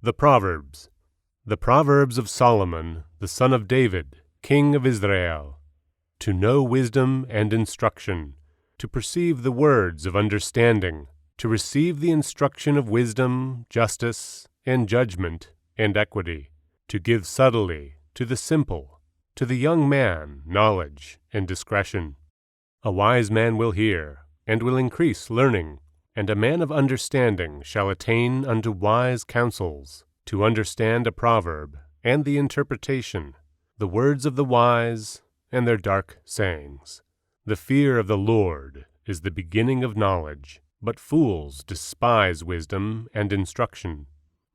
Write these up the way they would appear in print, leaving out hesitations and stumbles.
The Proverbs. The Proverbs of Solomon, the son of David, king of Israel. To know wisdom and instruction, to perceive the words of understanding, to receive the instruction of wisdom, justice, and judgment, and equity, to give subtly to the simple, to the young man knowledge and discretion. A wise man will hear, and will increase learning, and a man of understanding shall attain unto wise counsels, to understand a proverb, and the interpretation, the words of the wise, and their dark sayings. The fear of the Lord is the beginning of knowledge, but fools despise wisdom and instruction.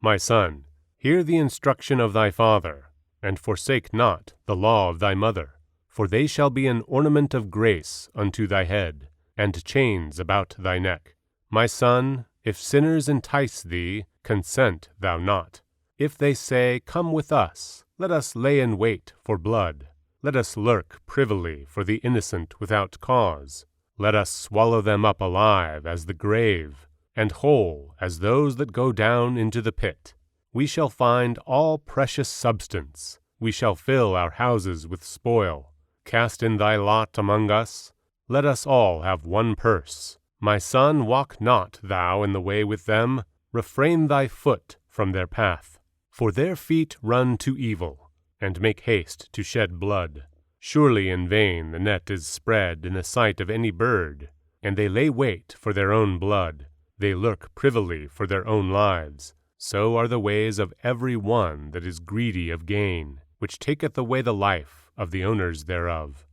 My son, hear the instruction of thy father, and forsake not the law of thy mother, for they shall be an ornament of grace unto thy head, and chains about thy neck. My son, if sinners entice thee, consent thou not. If they say, Come with us, let us lay in wait for blood. Let us lurk privily for the innocent without cause. Let us swallow them up alive as the grave, and whole as those that go down into the pit. We shall find all precious substance. We shall fill our houses with spoil. Cast in thy lot among us. Let us all have one purse. My son, walk not thou in the way with them. Refrain thy foot from their path. For their feet run to evil, and make haste to shed blood. Surely in vain the net is spread in the sight of any bird, and they lay wait for their own blood. They lurk privily for their own lives. So are the ways of every one that is greedy of gain, which taketh away the life of the owners thereof.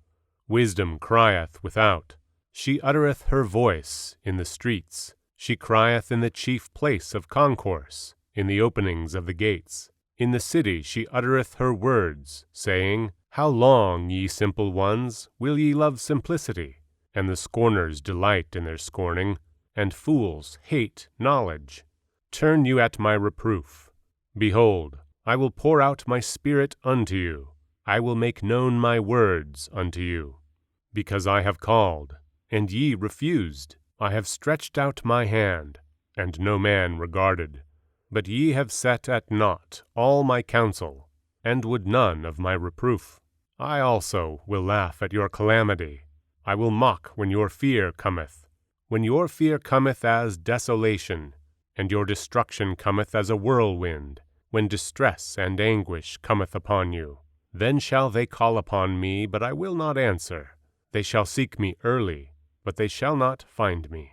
Wisdom crieth without. She uttereth her voice in the streets. She crieth in the chief place of concourse, in the openings of the gates. In the city she uttereth her words, saying, How long, ye simple ones, will ye love simplicity? And the scorners delight in their scorning, and fools hate knowledge. Turn you at my reproof. Behold, I will pour out my spirit unto you. I will make known my words unto you. Because I have called, and ye refused. I have stretched out my hand, and no man regarded. But ye have set at naught all my counsel, and would none of my reproof. I also will laugh at your calamity. I will mock when your fear cometh. When your fear cometh as desolation, and your destruction cometh as a whirlwind, when distress and anguish cometh upon you. Then shall they call upon me, but I will not answer. They shall seek me early, but they shall not find me.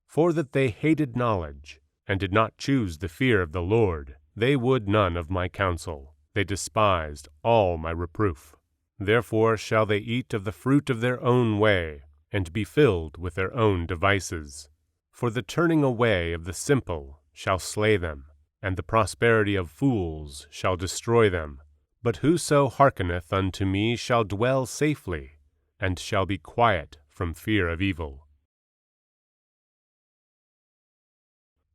For that they hated knowledge, and did not choose the fear of the Lord, they would none of my counsel. They despised all my reproof. Therefore shall they eat of the fruit of their own way, and be filled with their own devices. For the turning away of the simple shall slay them, and the prosperity of fools shall destroy them. But whoso hearkeneth unto me shall dwell safely, and shall be quiet from fear of evil.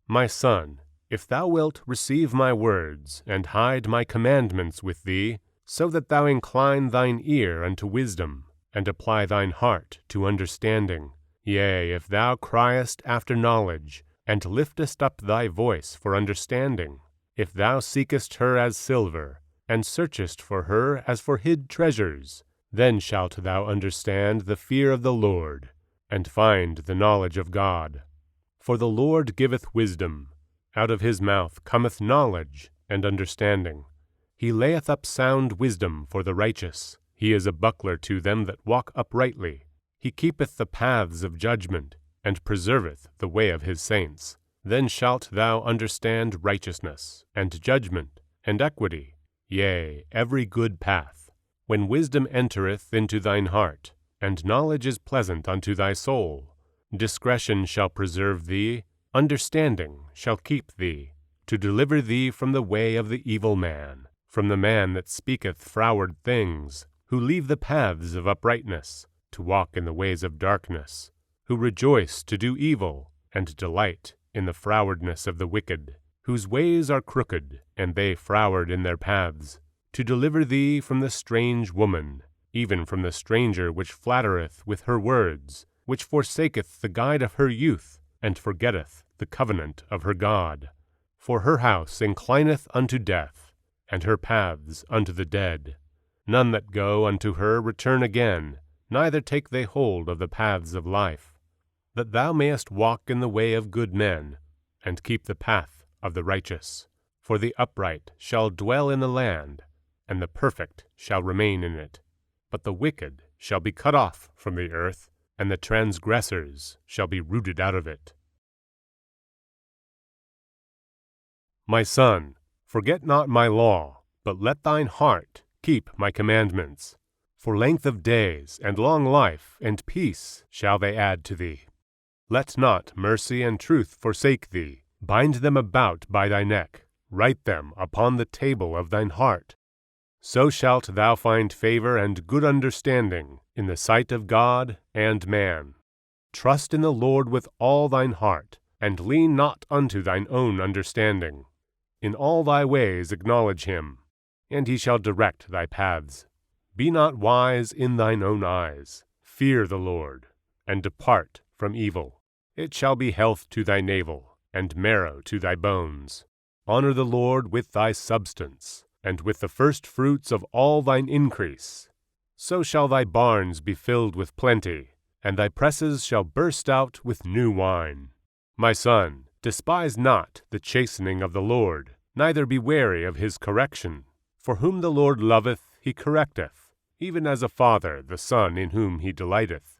My son, if thou wilt receive my words, and hide my commandments with thee, so that thou incline thine ear unto wisdom, and apply thine heart to understanding, yea, if thou criest after knowledge, and liftest up thy voice for understanding, if thou seekest her as silver, and searchest for her as for hid treasures, then shalt thou understand the fear of the Lord, and find the knowledge of God. For the Lord giveth wisdom. Out of his mouth cometh knowledge and understanding. He layeth up sound wisdom for the righteous. He is a buckler to them that walk uprightly. He keepeth the paths of judgment, and preserveth the way of his saints. Then shalt thou understand righteousness, and judgment, and equity, yea, every good path. When wisdom entereth into thine heart, and knowledge is pleasant unto thy soul, discretion shall preserve thee, understanding shall keep thee, to deliver thee from the way of the evil man, from the man that speaketh froward things, who leave the paths of uprightness, to walk in the ways of darkness, who rejoice to do evil, and delight in the frowardness of the wicked, whose ways are crooked, and they froward in their paths, to deliver thee from the strange woman, even from the stranger which flattereth with her words, which forsaketh the guide of her youth, and forgetteth the covenant of her God. For her house inclineth unto death, and her paths unto the dead. None that go unto her return again, neither take they hold of the paths of life. That thou mayest walk in the way of good men, and keep the path of the righteous. For the upright shall dwell in the land, and the perfect shall remain in it. But the wicked shall be cut off from the earth, and the transgressors shall be rooted out of it. My son, forget not my law, but let thine heart keep my commandments. For length of days and long life and peace shall they add to thee. Let not mercy and truth forsake thee. Bind them about by thy neck. Write them upon the table of thine heart. So shalt thou find favor and good understanding in the sight of God and man. Trust in the Lord with all thine heart, and lean not unto thine own understanding. In all thy ways acknowledge him, and he shall direct thy paths. Be not wise in thine own eyes. Fear the Lord, and depart from evil. It shall be health to thy navel, and marrow to thy bones. Honor the Lord with thy substance, and with the first fruits of all thine increase. So shall thy barns be filled with plenty, and thy presses shall burst out with new wine. My son, despise not the chastening of the Lord, neither be weary of his correction. For whom the Lord loveth, he correcteth, even as a father the son in whom he delighteth.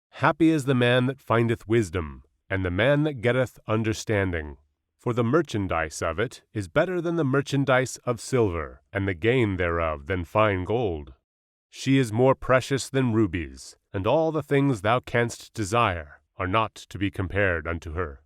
Happy is the man that findeth wisdom, and the man that getteth understanding. For the merchandise of it is better than the merchandise of silver, and the gain thereof than fine gold. She is more precious than rubies, and all the things thou canst desire are not to be compared unto her.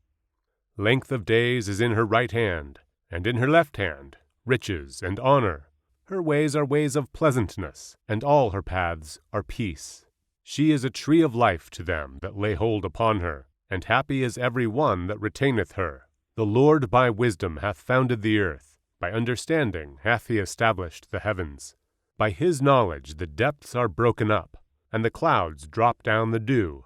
Length of days is in her right hand, and in her left hand riches and honor. Her ways are ways of pleasantness, and all her paths are peace. She is a tree of life to them that lay hold upon her, and happy is every one that retaineth her. The Lord by wisdom hath founded the earth, by understanding hath he established the heavens. By his knowledge the depths are broken up, and the clouds drop down the dew.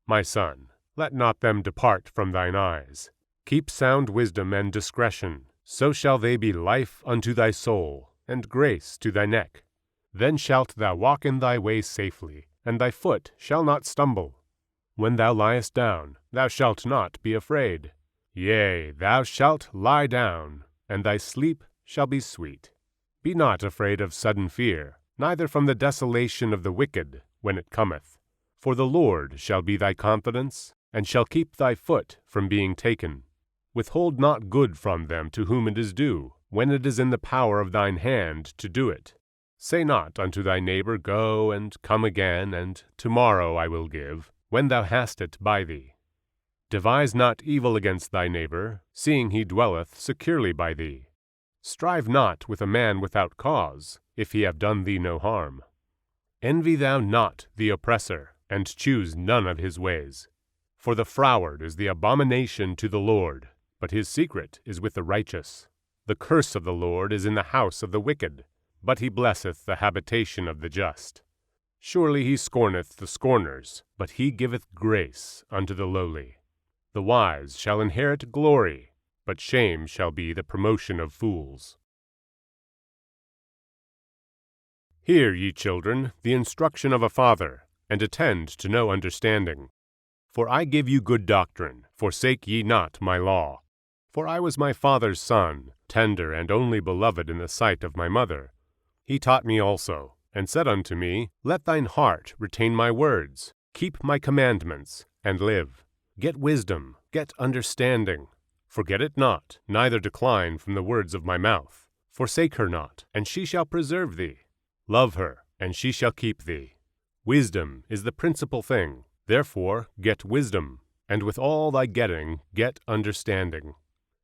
My son, let not them depart from thine eyes. Keep sound wisdom and discretion, so shall they be life unto thy soul, and grace to thy neck. Then shalt thou walk in thy way safely, and thy foot shall not stumble. When thou liest down, thou shalt not be afraid. Yea, thou shalt lie down, and thy sleep shall be sweet. Be not afraid of sudden fear, neither from the desolation of the wicked, when it cometh. For the Lord shall be thy confidence, and shall keep thy foot from being taken. Withhold not good from them to whom it is due, when it is in the power of thine hand to do it. Say not unto thy neighbor, Go, and come again, and tomorrow I will give, when thou hast it by thee. Devise not evil against thy neighbor, seeing he dwelleth securely by thee. Strive not with a man without cause, if he have done thee no harm. Envy thou not the oppressor, and choose none of his ways. For the froward is the abomination to the Lord, but his secret is with the righteous. The curse of the Lord is in the house of the wicked, but he blesseth the habitation of the just. Surely he scorneth the scorners, but he giveth grace unto the lowly. The wise shall inherit glory, but shame shall be the promotion of fools. Hear, ye children, the instruction of a father, and attend to know understanding. For I give you good doctrine, forsake ye not my law. For I was my father's son, tender and only beloved in the sight of my mother. He taught me also, and said unto me, Let thine heart retain my words, keep my commandments, and live. Get wisdom, get understanding. Forget it not, neither decline from the words of my mouth. Forsake her not, and she shall preserve thee. Love her, and she shall keep thee. Wisdom is the principal thing. Therefore get wisdom, and with all thy getting get understanding.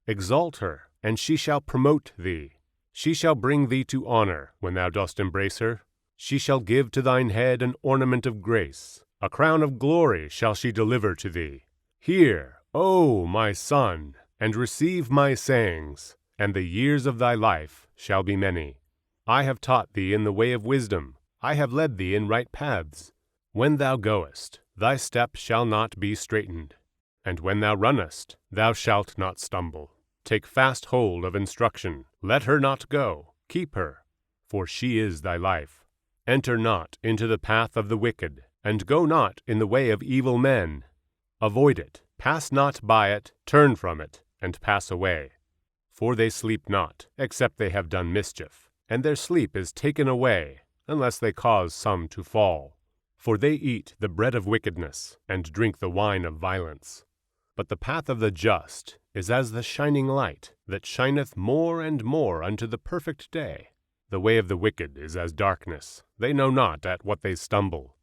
Exalt her, and she shall promote thee. She shall bring thee to honor when thou dost embrace her. She shall give to thine head an ornament of grace. A crown of glory shall she deliver to thee. Hear, O my son, and receive my sayings, and the years of thy life shall be many. I have taught thee in the way of wisdom. I have led thee in right paths. When thou goest, thy step shall not be straitened, and when thou runnest, thou shalt not stumble. Take fast hold of instruction, let her not go, keep her, for she is thy life. Enter not into the path of the wicked, and go not in the way of evil men. Avoid it, pass not by it, turn from it, and pass away. For they sleep not, except they have done mischief, and their sleep is taken away, unless they cause some to fall. For they eat the bread of wickedness, and drink the wine of violence. But the path of the just is as the shining light, that shineth more and more unto the perfect day. The way of the wicked is as darkness, they know not at what they stumble.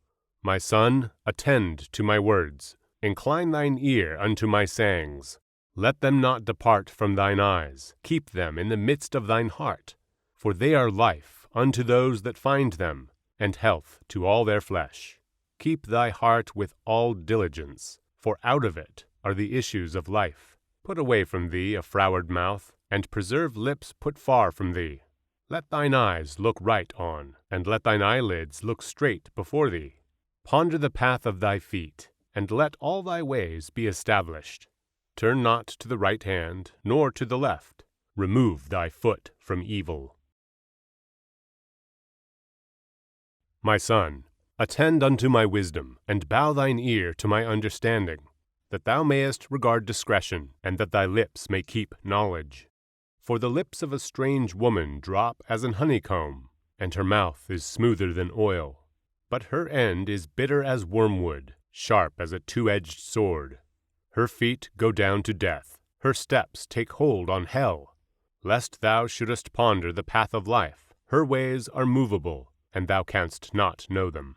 My son, attend to my words, incline thine ear unto my sayings. Let them not depart from thine eyes, keep them in the midst of thine heart. For they are life unto those that find them, and health to all their flesh. Keep thy heart with all diligence, for out of it are the issues of life. Put away from thee a froward mouth, and preserve lips put far from thee. Let thine eyes look right on, and let thine eyelids look straight before thee. Ponder the path of thy feet, and let all thy ways be established. Turn not to the right hand, nor to the left. Remove thy foot from evil. My son, attend unto my wisdom, and bow thine ear to my understanding, that thou mayest regard discretion, and that thy lips may keep knowledge. For the lips of a strange woman drop as an honeycomb, and her mouth is smoother than oil. But her end is bitter as wormwood, sharp as a two-edged sword. Her feet go down to death, her steps take hold on hell. Lest thou shouldest ponder the path of life, her ways are movable, and thou canst not know them.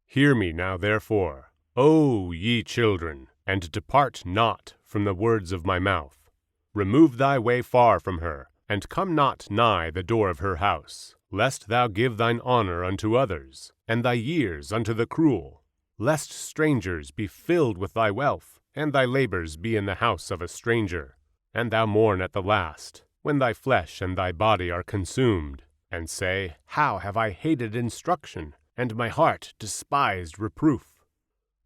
Hear me now therefore, O ye children, and depart not from the words of my mouth. Remove thy way far from her, and come not nigh the door of her house, lest thou give thine honor unto others, and thy years unto the cruel, lest strangers be filled with thy wealth, and thy labors be in the house of a stranger, and thou mourn at the last, when thy flesh and thy body are consumed, and say, How have I hated instruction, and my heart despised reproof?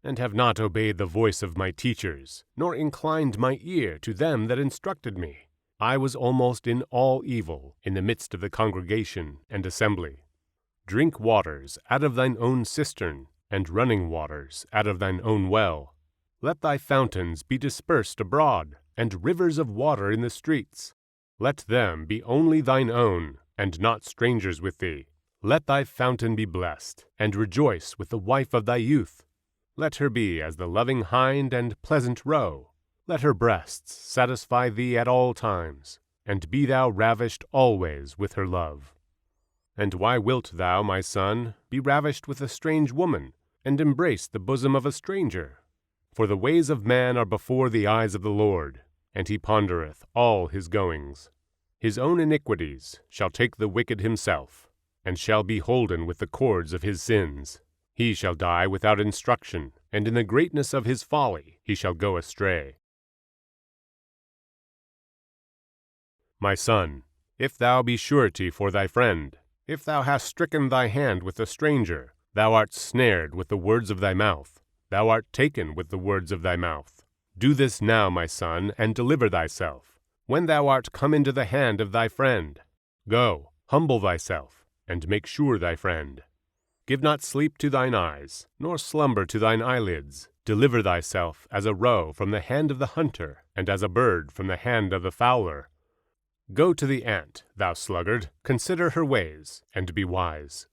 And have not obeyed the voice of my teachers, nor inclined my ear to them that instructed me. I was almost in all evil, in the midst of the congregation and assembly. Drink waters out of thine own cistern, and running waters out of thine own well. Let thy fountains be dispersed abroad, and rivers of water in the streets. Let them be only thine own, and not strangers with thee. Let thy fountain be blessed, and rejoice with the wife of thy youth. Let her be as the loving hind and pleasant roe. Let her breasts satisfy thee at all times, and be thou ravished always with her love. And why wilt thou, my son, be ravished with a strange woman, and embrace the bosom of a stranger? For the ways of man are before the eyes of the Lord, and he pondereth all his goings. His own iniquities shall take the wicked himself, and shall be holden with the cords of his sins. He shall die without instruction, and in the greatness of his folly he shall go astray. My son, if thou be surety for thy friend, if thou hast stricken thy hand with a stranger, thou art snared with the words of thy mouth, thou art taken with the words of thy mouth. Do this now, my son, and deliver thyself, when thou art come into the hand of thy friend. Go, humble thyself, and make sure thy friend. Give not sleep to thine eyes, nor slumber to thine eyelids. Deliver thyself as a roe from the hand of the hunter, and as a bird from the hand of the fowler. Go to the ant, thou sluggard, consider her ways, and be wise,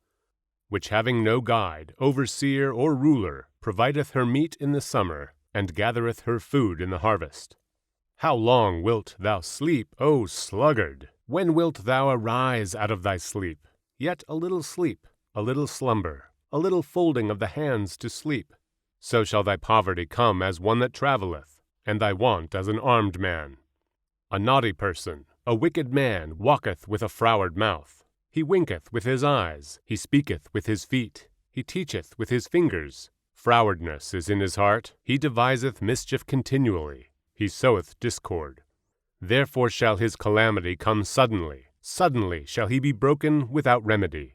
which having no guide, overseer, or ruler, provideth her meat in the summer, and gathereth her food in the harvest. How long wilt thou sleep, O sluggard? When wilt thou arise out of thy sleep? Yet a little sleep, a little slumber, a little folding of the hands to sleep. So shall thy poverty come as one that travelleth, and thy want as an armed man. A naughty person, a wicked man, walketh with a froward mouth. He winketh with his eyes, he speaketh with his feet, he teacheth with his fingers. Frowardness is in his heart, he deviseth mischief continually, he soweth discord. Therefore shall his calamity come suddenly, suddenly shall he be broken without remedy.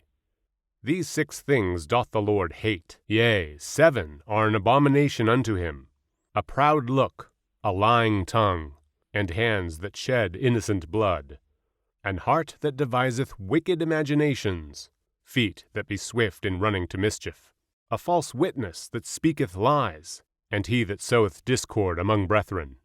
These 6 things doth the Lord hate, yea, 7 are an abomination unto him: a proud look, a lying tongue, and hands that shed innocent blood, an heart that deviseth wicked imaginations, feet that be swift in running to mischief, a false witness that speaketh lies, and he that soweth discord among brethren.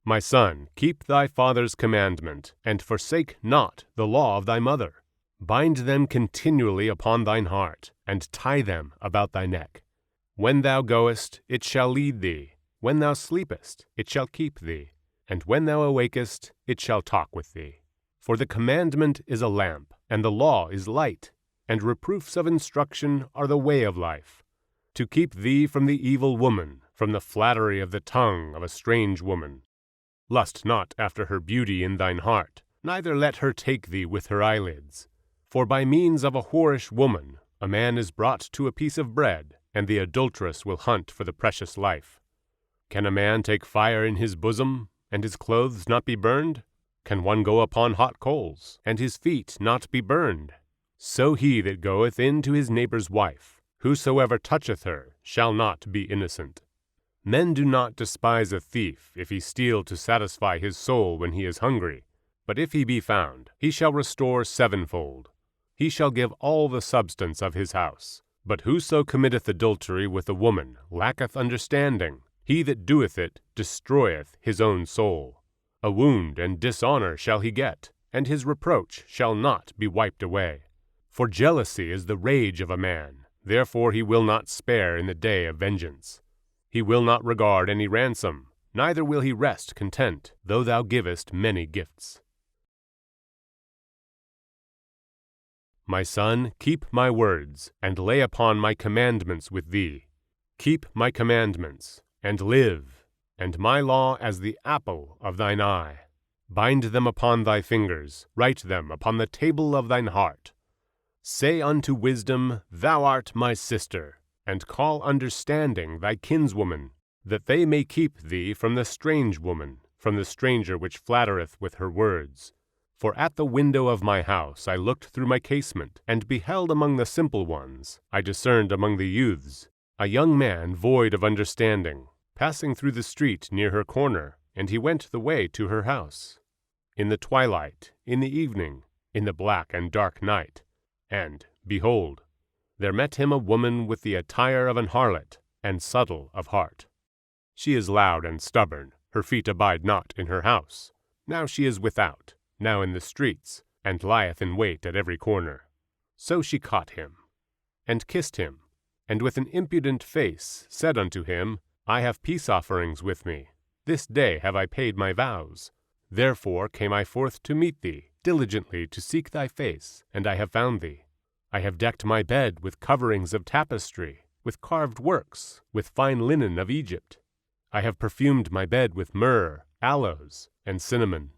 My son, keep thy father's commandment, and forsake not the law of thy mother. Bind them continually upon thine heart, and tie them about thy neck. When thou goest, it shall lead thee. When thou sleepest, it shall keep thee. And when thou awakest, it shall talk with thee. For the commandment is a lamp, and the law is light, and reproofs of instruction are the way of life. To keep thee from the evil woman, from the flattery of the tongue of a strange woman. Lust not after her beauty in thine heart, neither let her take thee with her eyelids. For by means of a whorish woman a man is brought to a piece of bread, and the adulteress will hunt for the precious life. Can a man take fire in his bosom, and his clothes not be burned? Can one go upon hot coals, and his feet not be burned? So he that goeth in to his neighbor's wife, whosoever toucheth her shall not be innocent. Men do not despise a thief if he steal to satisfy his soul when he is hungry, but if he be found, he shall restore sevenfold. He shall give all the substance of his house. But whoso committeth adultery with a woman lacketh understanding. He that doeth it destroyeth his own soul. A wound and dishonor shall he get, and his reproach shall not be wiped away. For jealousy is the rage of a man, therefore he will not spare in the day of vengeance. He will not regard any ransom, neither will he rest content, though thou givest many gifts. My son, keep my words, and lay upon my commandments with thee. Keep my commandments, and live, and my law as the apple of thine eye. Bind them upon thy fingers, write them upon the table of thine heart. Say unto wisdom, Thou art my sister, and call understanding thy kinswoman, that they may keep thee from the strange woman, from the stranger which flattereth with her words. For at the window of my house I looked through my casement, and beheld among the simple ones, I discerned among the youths, a young man void of understanding, passing through the street near her corner, and he went the way to her house. In the twilight, in the evening, in the black and dark night, and, behold, there met him a woman with the attire of an harlot, and subtle of heart. She is loud and stubborn, her feet abide not in her house. Now she is without, now in the streets, and lieth in wait at every corner. So she caught him, and kissed him, and with an impudent face said unto him, I have peace offerings with me. This day have I paid my vows. Therefore came I forth to meet thee, diligently to seek thy face, and I have found thee. I have decked my bed with coverings of tapestry, with carved works, with fine linen of Egypt. I have perfumed my bed with myrrh, aloes, and cinnamon.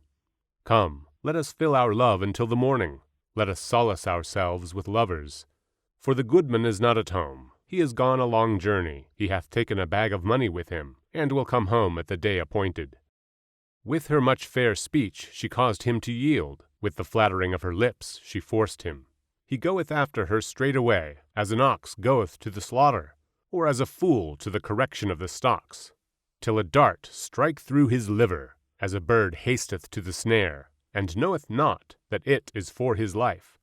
Come, let us fill our love until the morning. Let us solace ourselves with lovers. For the goodman is not at home. He is gone a long journey. He hath taken a bag of money with him, and will come home at the day appointed. With her much fair speech she caused him to yield. With the flattering of her lips she forced him. He goeth after her straightway, as an ox goeth to the slaughter, or as a fool to the correction of the stocks, till a dart strike through his liver, as a bird hasteth to the snare, and knoweth not that it is for his life.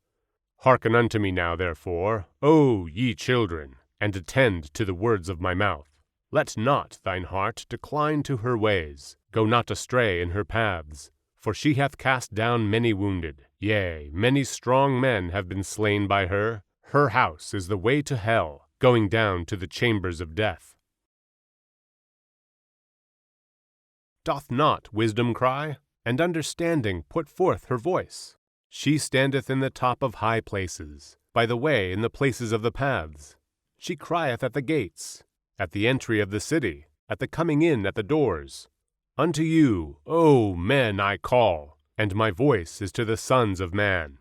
Hearken unto me now, therefore, O ye children, and attend to the words of my mouth. Let not thine heart decline to her ways, go not astray in her paths. For she hath cast down many wounded, yea, many strong men have been slain by her. Her house is the way to hell, going down to the chambers of death. Doth not wisdom cry, and understanding put forth her voice? She standeth in the top of high places, by the way in the places of the paths. She crieth at the gates, at the entry of the city, at the coming in at the doors. Unto you, O men, I call, and my voice is to the sons of man.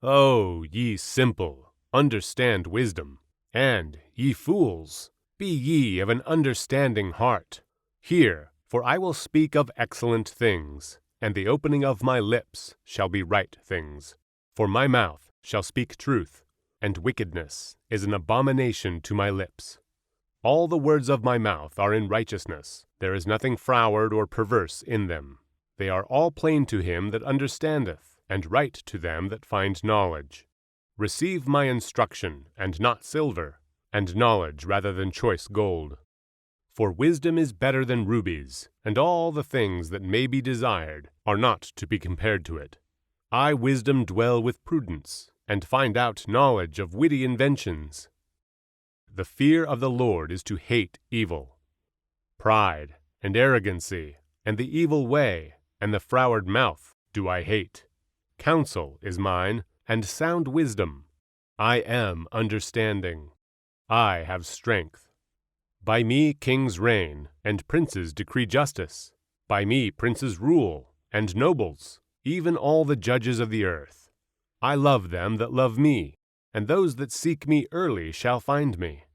O ye simple, understand wisdom, and, ye fools, be ye of an understanding heart. Hear, for I will speak of excellent things, and the opening of my lips shall be right things. For my mouth shall speak truth, and wickedness is an abomination to my lips. All the words of my mouth are in righteousness. There is nothing froward or perverse in them. They are all plain to him that understandeth, and right to them that find knowledge. Receive my instruction, and not silver, and knowledge rather than choice gold. For wisdom is better than rubies, and all the things that may be desired are not to be compared to it. I, wisdom, dwell with prudence, and find out knowledge of witty inventions. The fear of the Lord is to hate evil. Pride, and arrogancy, and the evil way, and the froward mouth do I hate. Counsel is mine, and sound wisdom. I am understanding. I have strength. By me kings reign, and princes decree justice. By me princes rule, and nobles, even all the judges of the earth. I love them that love me, and those that seek me early shall find me.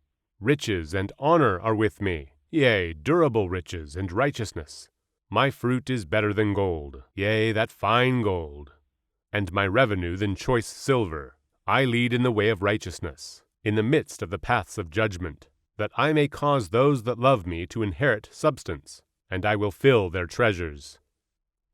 Riches and honor are with me, yea, durable riches and righteousness. My fruit is better than gold, yea, that fine gold, and my revenue than choice silver. I lead in the way of righteousness, in the midst of the paths of judgment, that I may cause those that love me to inherit substance, and I will fill their treasures.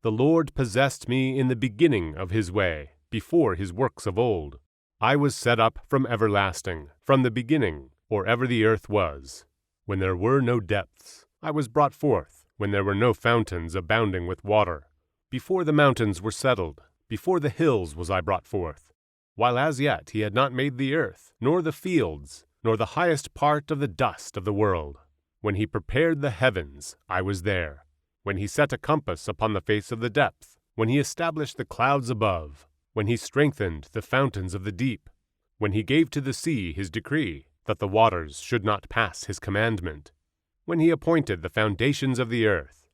The Lord possessed me in the beginning of his way, before his works of old. I was set up from everlasting, from the beginning, or ever the earth was. When there were no depths, I was brought forth, when there were no fountains abounding with water. Before the mountains were settled, before the hills was I brought forth, while as yet he had not made the earth, nor the fields, nor the highest part of the dust of the world. When he prepared the heavens, I was there. When he set a compass upon the face of the depth, when he established the clouds above, when he strengthened the fountains of the deep, when he gave to the sea his decree, that the waters should not pass his commandment, when he appointed the foundations of the earth.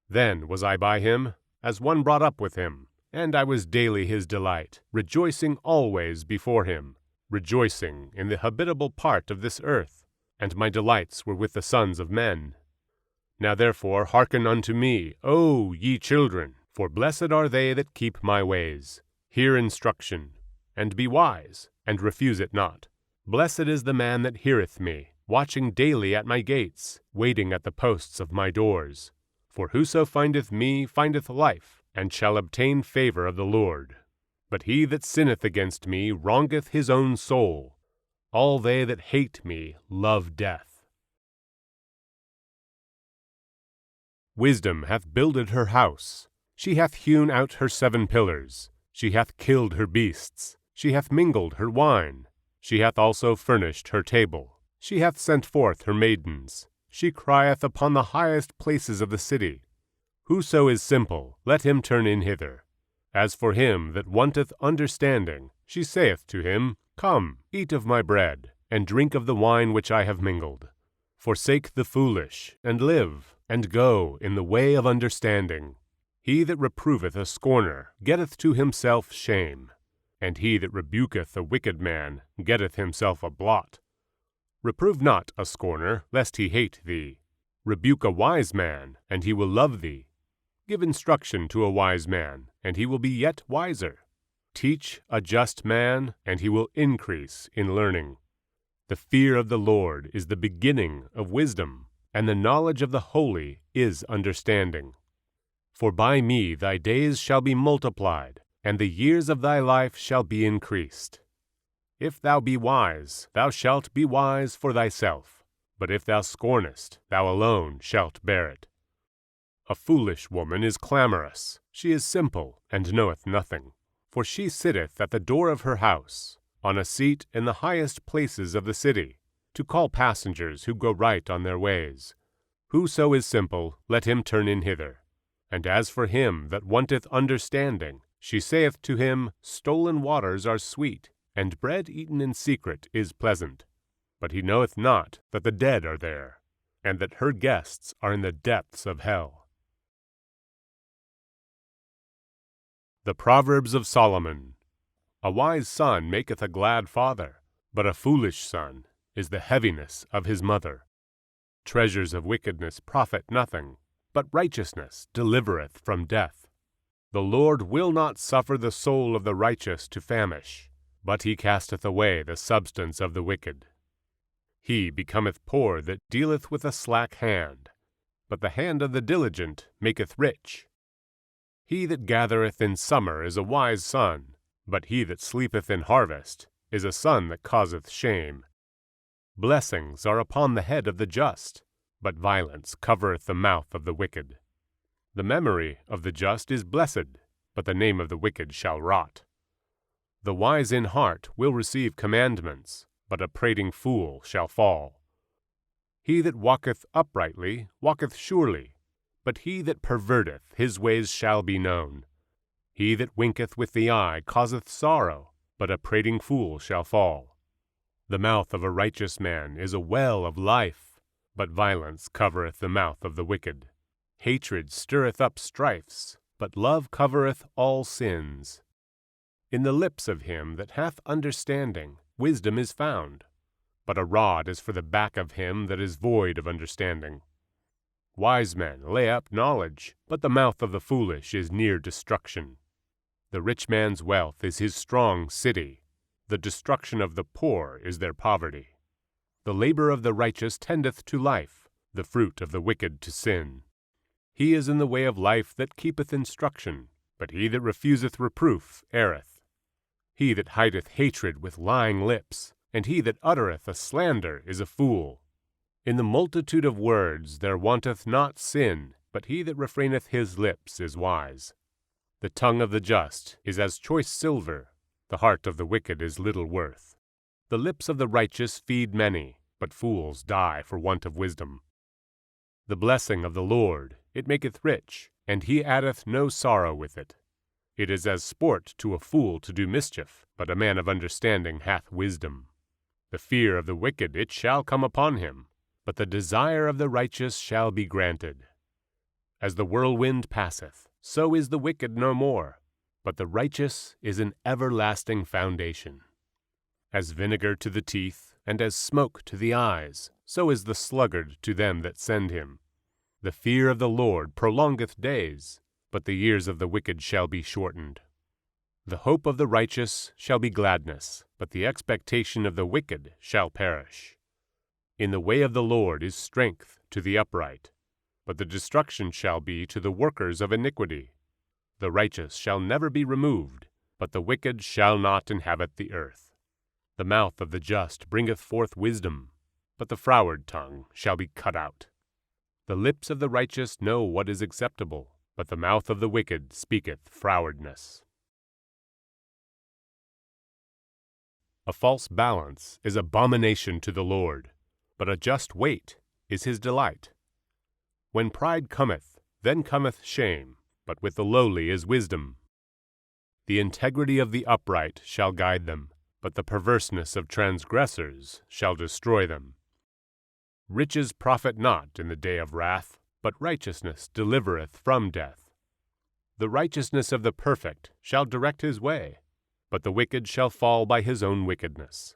Then was I by him, as one brought up with him, and I was daily his delight, rejoicing always before him, rejoicing in the habitable part of this earth, and my delights were with the sons of men. Now therefore hearken unto me, O ye children, for blessed are they that keep my ways. Hear instruction, and be wise, and refuse it not. Blessed is the man that heareth me, watching daily at my gates, waiting at the posts of my doors. For whoso findeth me findeth life, and shall obtain favor of the Lord. But he that sinneth against me wrongeth his own soul. All they that hate me love death. Wisdom hath builded her house. She hath hewn out her 7 pillars. She hath killed her beasts. She hath mingled her wine. She hath also furnished her table. She hath sent forth her maidens. She crieth upon the highest places of the city. Whoso is simple, let him turn in hither. As for him that wanteth understanding, she saith to him, Come, eat of my bread, and drink of the wine which I have mingled. Forsake the foolish, and live, and go in the way of understanding. He that reproveth a scorner getteth to himself shame, and he that rebuketh a wicked man getteth himself a blot. Reprove not a scorner, lest he hate thee. Rebuke a wise man, and he will love thee. Give instruction to a wise man, and he will be yet wiser. Teach a just man, and he will increase in learning. The fear of the Lord is the beginning of wisdom, and the knowledge of the holy is understanding. For by me thy days shall be multiplied, and the years of thy life shall be increased. If thou be wise, thou shalt be wise for thyself, but if thou scornest, thou alone shalt bear it. A foolish woman is clamorous, she is simple, and knoweth nothing. For she sitteth at the door of her house, on a seat in the highest places of the city, to call passengers who go right on their ways. Whoso is simple, let him turn in hither. And as for him that wanteth understanding, she saith to him, Stolen waters are sweet, and bread eaten in secret is pleasant. But he knoweth not that the dead are there, and that her guests are in the depths of hell. The Proverbs of Solomon. A wise son maketh a glad father, but a foolish son is the heaviness of his mother. Treasures of wickedness profit nothing, but righteousness delivereth from death. The Lord will not suffer the soul of the righteous to famish, but he casteth away the substance of the wicked. He becometh poor that dealeth with a slack hand, but the hand of the diligent maketh rich. He that gathereth in summer is a wise son, but he that sleepeth in harvest is a son that causeth shame. Blessings are upon the head of the just, but violence covereth the mouth of the wicked. The memory of the just is blessed, but the name of the wicked shall rot. The wise in heart will receive commandments, but a prating fool shall fall. He that walketh uprightly walketh surely, but he that perverteth his ways shall be known. He that winketh with the eye causeth sorrow, but a prating fool shall fall. The mouth of a righteous man is a well of life, but violence covereth the mouth of the wicked. Hatred stirreth up strifes, but love covereth all sins. In the lips of him that hath understanding wisdom is found, but a rod is for the back of him that is void of understanding. Wise men lay up knowledge, but the mouth of the foolish is near destruction. The rich man's wealth is his strong city. The destruction of the poor is their poverty. The labor of the righteous tendeth to life, the fruit of the wicked to sin. He is in the way of life that keepeth instruction, but he that refuseth reproof erreth. He that hideth hatred with lying lips, and he that uttereth a slander is a fool. In the multitude of words there wanteth not sin, but he that refraineth his lips is wise. The tongue of the just is as choice silver, the heart of the wicked is little worth. The lips of the righteous feed many, but fools die for want of wisdom. The blessing of the Lord, it maketh rich, and he addeth no sorrow with it. It is as sport to a fool to do mischief, but a man of understanding hath wisdom. The fear of the wicked it shall come upon him, but the desire of the righteous shall be granted. As the whirlwind passeth, so is the wicked no more, but the righteous is an everlasting foundation. As vinegar to the teeth, and as smoke to the eyes, so is the sluggard to them that send him. The fear of the Lord prolongeth days, but the years of the wicked shall be shortened. The hope of the righteous shall be gladness, but the expectation of the wicked shall perish. In the way of the Lord is strength to the upright, but the destruction shall be to the workers of iniquity. The righteous shall never be removed, but the wicked shall not inhabit the earth. The mouth of the just bringeth forth wisdom, but the froward tongue shall be cut out. The lips of the righteous know what is acceptable, but the mouth of the wicked speaketh frowardness. A false balance is abomination to the Lord, but a just weight is his delight. When pride cometh, then cometh shame, but with the lowly is wisdom. The integrity of the upright shall guide them, but the perverseness of transgressors shall destroy them. Riches profit not in the day of wrath, but righteousness delivereth from death. The righteousness of the perfect shall direct his way, but the wicked shall fall by his own wickedness.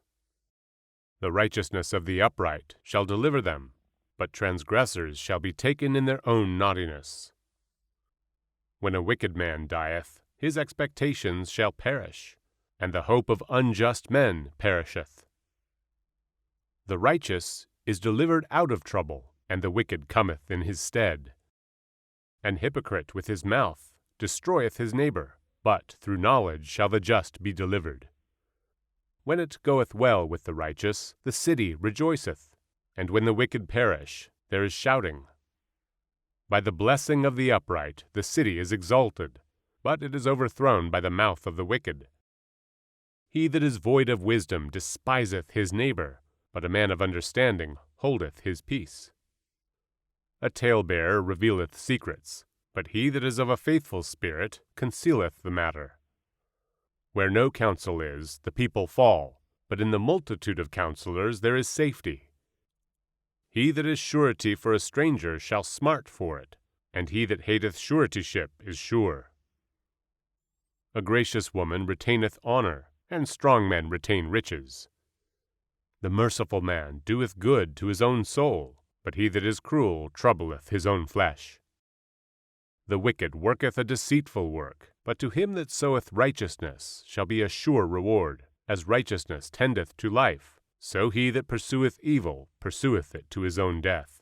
The righteousness of the upright shall deliver them, but transgressors shall be taken in their own naughtiness. When a wicked man dieth, his expectations shall perish, and the hope of unjust men perisheth. The righteous is delivered out of trouble, and the wicked cometh in his stead. An hypocrite with his mouth destroyeth his neighbor, but through knowledge shall the just be delivered. When it goeth well with the righteous, the city rejoiceth, and when the wicked perish, there is shouting. By the blessing of the upright the city is exalted, but it is overthrown by the mouth of the wicked. He that is void of wisdom despiseth his neighbor, but a man of understanding holdeth his peace. A talebearer revealeth secrets, but he that is of a faithful spirit concealeth the matter. Where no counsel is, the people fall, but in the multitude of counselors there is safety. He that is surety for a stranger shall smart for it, and he that hateth suretyship is sure. A gracious woman retaineth honor, and strong men retain riches. The merciful man doeth good to his own soul, but he that is cruel troubleth his own flesh. The wicked worketh a deceitful work, but to him that soweth righteousness shall be a sure reward. As righteousness tendeth to life, so he that pursueth evil pursueth it to his own death.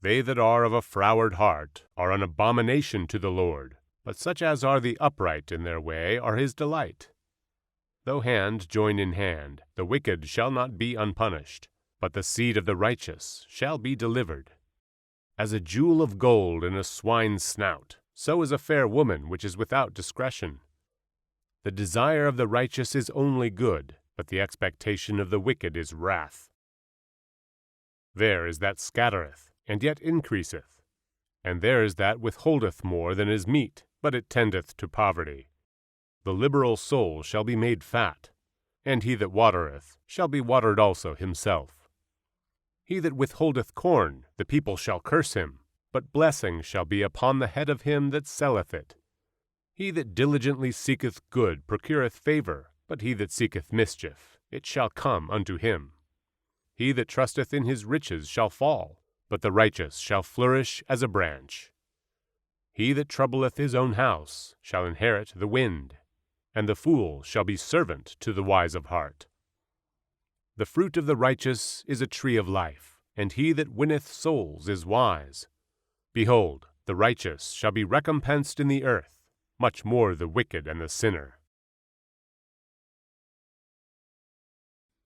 They that are of a froward heart are an abomination to the Lord, but such as are the upright in their way are his delight. Though hand join in hand, the wicked shall not be unpunished, but the seed of the righteous shall be delivered. As a jewel of gold in a swine's snout, so is a fair woman which is without discretion. The desire of the righteous is only good, but the expectation of the wicked is wrath. There is that scattereth, and yet increaseth, and there is that withholdeth more than is meet, but it tendeth to poverty. The liberal soul shall be made fat, and he that watereth shall be watered also himself. He that withholdeth corn, the people shall curse him, but blessing shall be upon the head of him that selleth it. He that diligently seeketh good procureth favor, but he that seeketh mischief, it shall come unto him. He that trusteth in his riches shall fall, but the righteous shall flourish as a branch. He that troubleth his own house shall inherit the wind, and the fool shall be servant to the wise of heart. The fruit of the righteous is a tree of life, and he that winneth souls is wise. Behold, the righteous shall be recompensed in the earth, much more the wicked and the sinner.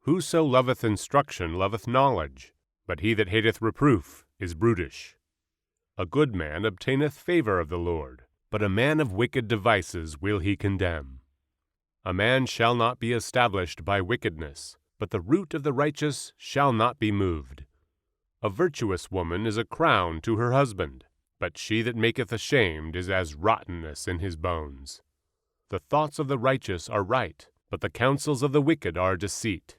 Whoso loveth instruction loveth knowledge, but he that hateth reproof is brutish. A good man obtaineth favor of the Lord, but a man of wicked devices will he condemn. A man shall not be established by wickedness, but the root of the righteous shall not be moved. A virtuous woman is a crown to her husband, but she that maketh ashamed is as rottenness in his bones. The thoughts of the righteous are right, but the counsels of the wicked are deceit.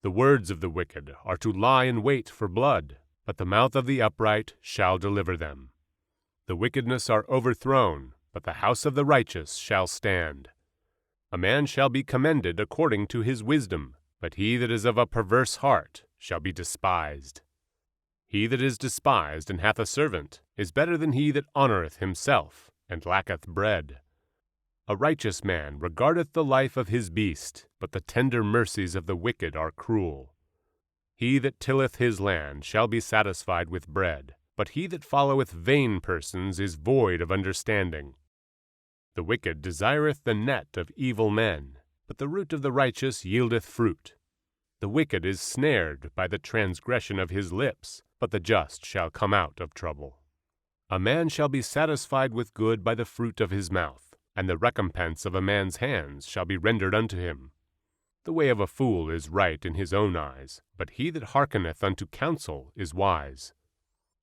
The words of the wicked are to lie in wait for blood, but the mouth of the upright shall deliver them. The wickedness are overthrown, but the house of the righteous shall stand. A man shall be commended according to his wisdom, but he that is of a perverse heart shall be despised. He that is despised and hath a servant is better than he that honoureth himself and lacketh bread. A righteous man regardeth the life of his beast, but the tender mercies of the wicked are cruel. He that tilleth his land shall be satisfied with bread, but he that followeth vain persons is void of understanding. The wicked desireth the net of evil men, but the root of the righteous yieldeth fruit. The wicked is snared by the transgression of his lips, but the just shall come out of trouble. A man shall be satisfied with good by the fruit of his mouth, and the recompense of a man's hands shall be rendered unto him. The way of a fool is right in his own eyes, but he that hearkeneth unto counsel is wise.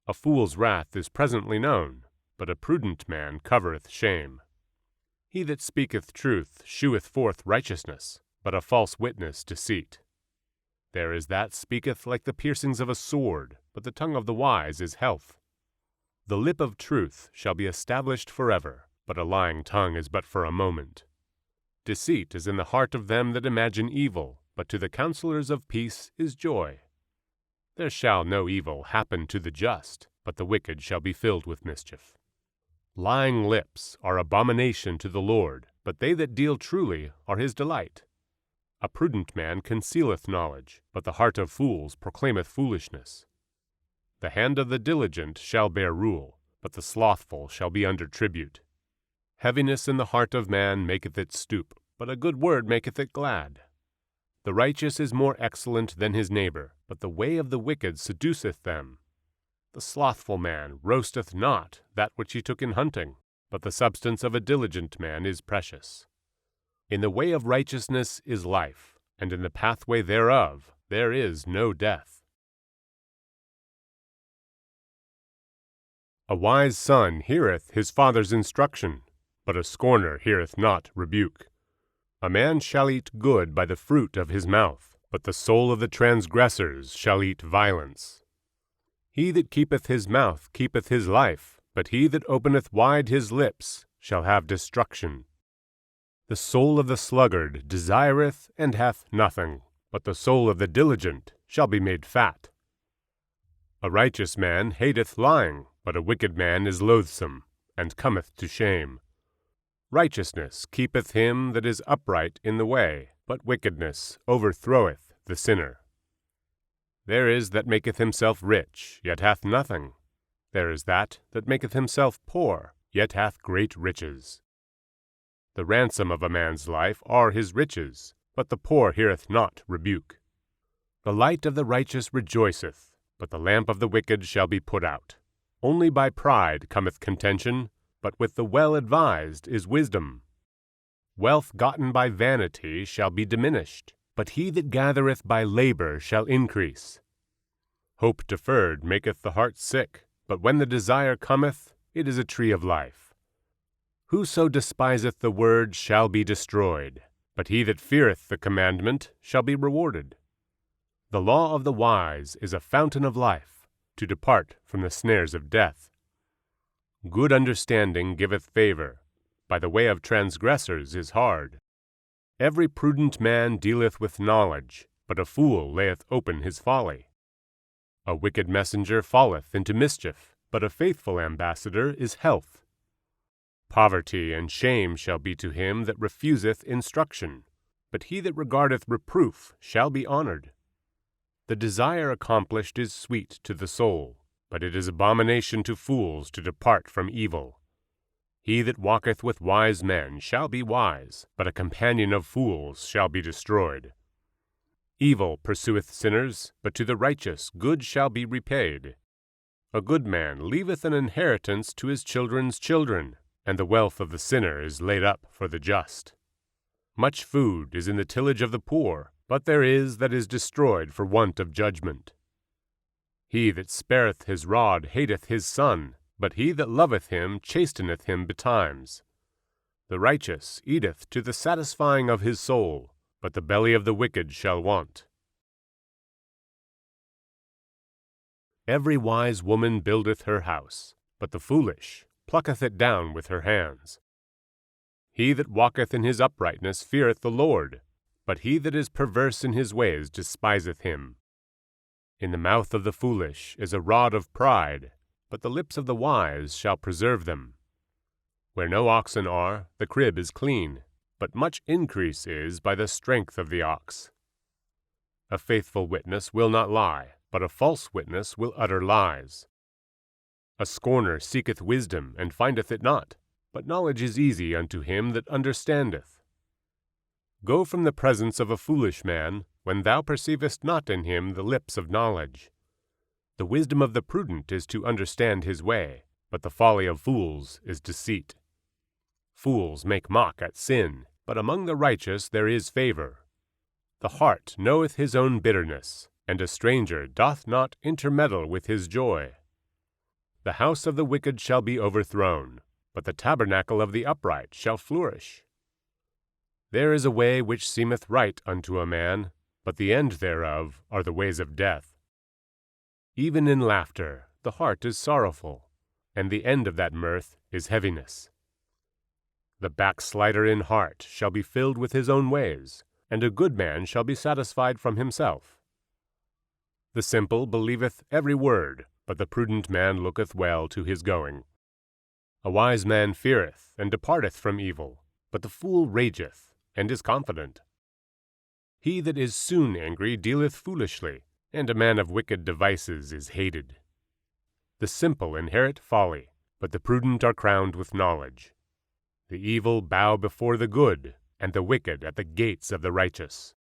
A fool's wrath is presently known, but a prudent man covereth shame. He that speaketh truth sheweth forth righteousness, but a false witness deceit. There is that speaketh like the piercings of a sword, but the tongue of the wise is health. The lip of truth shall be established forever, but a lying tongue is but for a moment. Deceit is in the heart of them that imagine evil, but to the counselors of peace is joy. There shall no evil happen to the just, but the wicked shall be filled with mischief. Lying lips are abomination to the Lord, but they that deal truly are his delight. A prudent man concealeth knowledge, but the heart of fools proclaimeth foolishness. The hand of the diligent shall bear rule, but the slothful shall be under tribute. Heaviness in the heart of man maketh it stoop, but a good word maketh it glad. The righteous is more excellent than his neighbor, but the way of the wicked seduceth them. The slothful man roasteth not that which he took in hunting, but the substance of a diligent man is precious. In the way of righteousness is life, and in the pathway thereof there is no death. A wise son heareth his father's instruction, but a scorner heareth not rebuke. A man shall eat good by the fruit of his mouth, but the soul of the transgressors shall eat violence. He that keepeth his mouth keepeth his life, but he that openeth wide his lips shall have destruction. The soul of the sluggard desireth and hath nothing, but the soul of the diligent shall be made fat. A righteous man hateth lying, but a wicked man is loathsome, and cometh to shame. Righteousness keepeth him that is upright in the way, but wickedness overthroweth the sinner. There is that maketh himself rich, yet hath nothing. There is that maketh himself poor, yet hath great riches. The ransom of a man's life are his riches, but the poor heareth not rebuke. The light of the righteous rejoiceth, but the lamp of the wicked shall be put out. Only by pride cometh contention, but with the well-advised is wisdom. Wealth gotten by vanity shall be diminished, but he that gathereth by labor shall increase. Hope deferred maketh the heart sick, but when the desire cometh, it is a tree of life. Whoso despiseth the word shall be destroyed, but he that feareth the commandment shall be rewarded. The law of the wise is a fountain of life, to depart from the snares of death. Good understanding giveth favor, by the way of transgressors is hard. Every prudent man dealeth with knowledge, but a fool layeth open his folly. A wicked messenger falleth into mischief, but a faithful ambassador is health. Poverty and shame shall be to him that refuseth instruction, but he that regardeth reproof shall be honored. The desire accomplished is sweet to the soul, but it is abomination to fools to depart from evil. He that walketh with wise men shall be wise, but a companion of fools shall be destroyed. Evil pursueth sinners, but to the righteous good shall be repaid. A good man leaveth an inheritance to his children's children, and the wealth of the sinner is laid up for the just. Much food is in the tillage of the poor, but there is that is destroyed for want of judgment. He that spareth his rod hateth his son, but he that loveth him chasteneth him betimes. The righteous eateth to the satisfying of his soul, but the belly of the wicked shall want. Every wise woman buildeth her house, but the foolish plucketh it down with her hands. He that walketh in his uprightness feareth the Lord, but he that is perverse in his ways despiseth him. In the mouth of the foolish is a rod of pride, but the lips of the wise shall preserve them. Where no oxen are, the crib is clean, but much increase is by the strength of the ox. A faithful witness will not lie, but a false witness will utter lies. A scorner seeketh wisdom, and findeth it not, but knowledge is easy unto him that understandeth. Go from the presence of a foolish man, when thou perceivest not in him the lips of knowledge. The wisdom of the prudent is to understand his way, but the folly of fools is deceit. Fools make mock at sin, but among the righteous there is favor. The heart knoweth his own bitterness, and a stranger doth not intermeddle with his joy. The house of the wicked shall be overthrown, but the tabernacle of the upright shall flourish. There is a way which seemeth right unto a man, but the end thereof are the ways of death. Even in laughter the heart is sorrowful, and the end of that mirth is heaviness. The backslider in heart shall be filled with his own ways, and a good man shall be satisfied from himself. The simple believeth every word, but the prudent man looketh well to his going. A wise man feareth, and departeth from evil, but the fool rageth, and is confident. He that is soon angry dealeth foolishly, and a man of wicked devices is hated. The simple inherit folly, but the prudent are crowned with knowledge. The evil bow before the good, and the wicked at the gates of the righteous.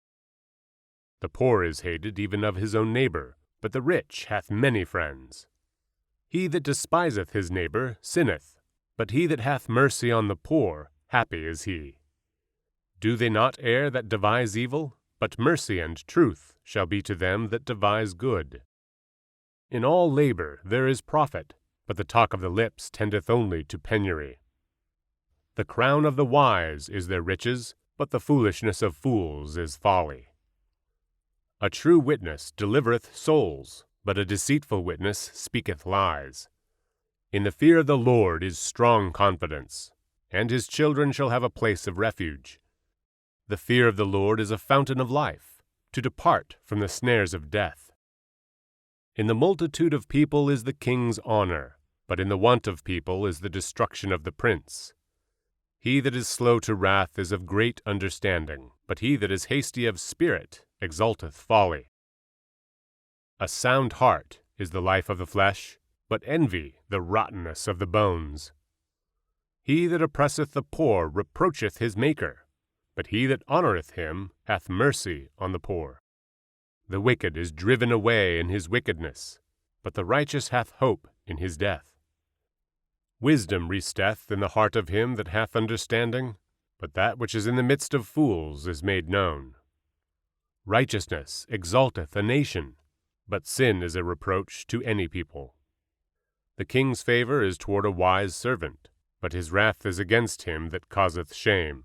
The poor is hated even of his own neighbor, but the rich hath many friends. He that despiseth his neighbor sinneth, but he that hath mercy on the poor, happy is he. Do they not err that devise evil? But mercy and truth shall be to them that devise good. In all labor there is profit, but the talk of the lips tendeth only to penury. The crown of the wise is their riches, but the foolishness of fools is folly. A true witness delivereth souls, but a deceitful witness speaketh lies. In the fear of the Lord is strong confidence, and his children shall have a place of refuge. The fear of the Lord is a fountain of life, to depart from the snares of death. In the multitude of people is the king's honor, but in the want of people is the destruction of the prince. He that is slow to wrath is of great understanding, but he that is hasty of spirit exalteth folly. A sound heart is the life of the flesh, but envy the rottenness of the bones. He that oppresseth the poor reproacheth his Maker, but he that honoureth him hath mercy on the poor. The wicked is driven away in his wickedness, but the righteous hath hope in his death. Wisdom resteth in the heart of him that hath understanding, but that which is in the midst of fools is made known. Righteousness exalteth a nation, but sin is a reproach to any people. The king's favor is toward a wise servant, but his wrath is against him that causeth shame.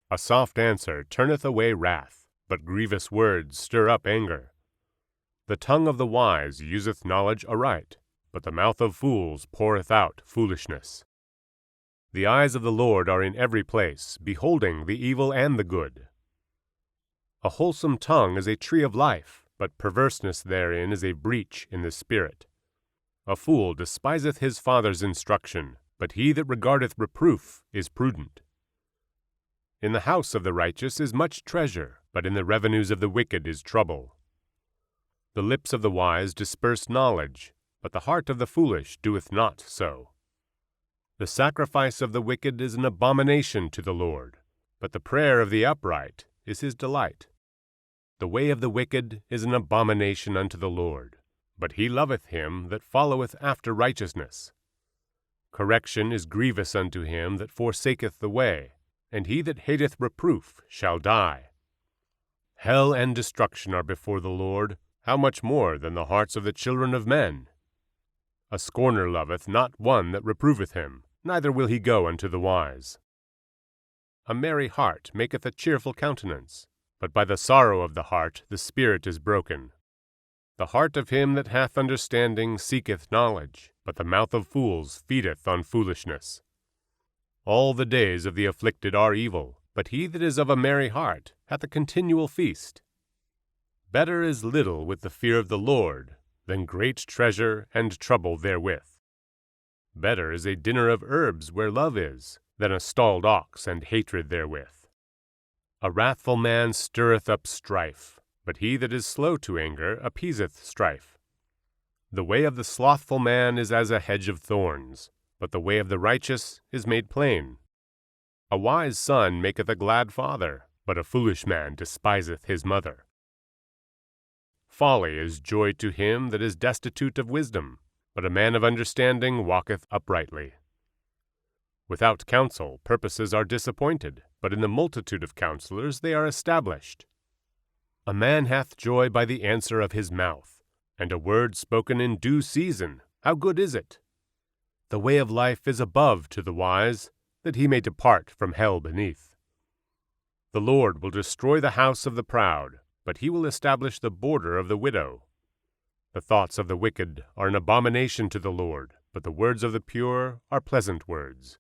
A soft answer turneth away wrath, but grievous words stir up anger. The tongue of the wise useth knowledge aright, but the mouth of fools poureth out foolishness. The eyes of the Lord are in every place, beholding the evil and the good. A wholesome tongue is a tree of life, but perverseness therein is a breach in the spirit. A fool despiseth his father's instruction, but he that regardeth reproof is prudent. In the house of the righteous is much treasure, but in the revenues of the wicked is trouble. The lips of the wise disperse knowledge, but the heart of the foolish doeth not so. The sacrifice of the wicked is an abomination to the Lord, but the prayer of the upright is his delight. The way of the wicked is an abomination unto the Lord, but he loveth him that followeth after righteousness. Correction is grievous unto him that forsaketh the way, and he that hateth reproof shall die. Hell and destruction are before the Lord, how much more than the hearts of the children of men? A scorner loveth not one that reproveth him, neither will he go unto the wise. A merry heart maketh a cheerful countenance, but by the sorrow of the heart the spirit is broken. The heart of him that hath understanding seeketh knowledge, but the mouth of fools feedeth on foolishness. All the days of the afflicted are evil, but he that is of a merry heart hath a continual feast. Better is little with the fear of the Lord than great treasure and trouble therewith. Better is a dinner of herbs where love is, than a stalled ox and hatred therewith. A wrathful man stirreth up strife, but he that is slow to anger appeaseth strife. The way of the slothful man is as a hedge of thorns, but the way of the righteous is made plain. A wise son maketh a glad father, but a foolish man despiseth his mother. Folly is joy to him that is destitute of wisdom, but a man of understanding walketh uprightly. Without counsel purposes are disappointed, but in the multitude of counselors they are established. A man hath joy by the answer of his mouth, and a word spoken in due season, how good is it? The way of life is above to the wise, that he may depart from hell beneath. The Lord will destroy the house of the proud, but he will establish the border of the widow. The thoughts of the wicked are an abomination to the Lord, but the words of the pure are pleasant words.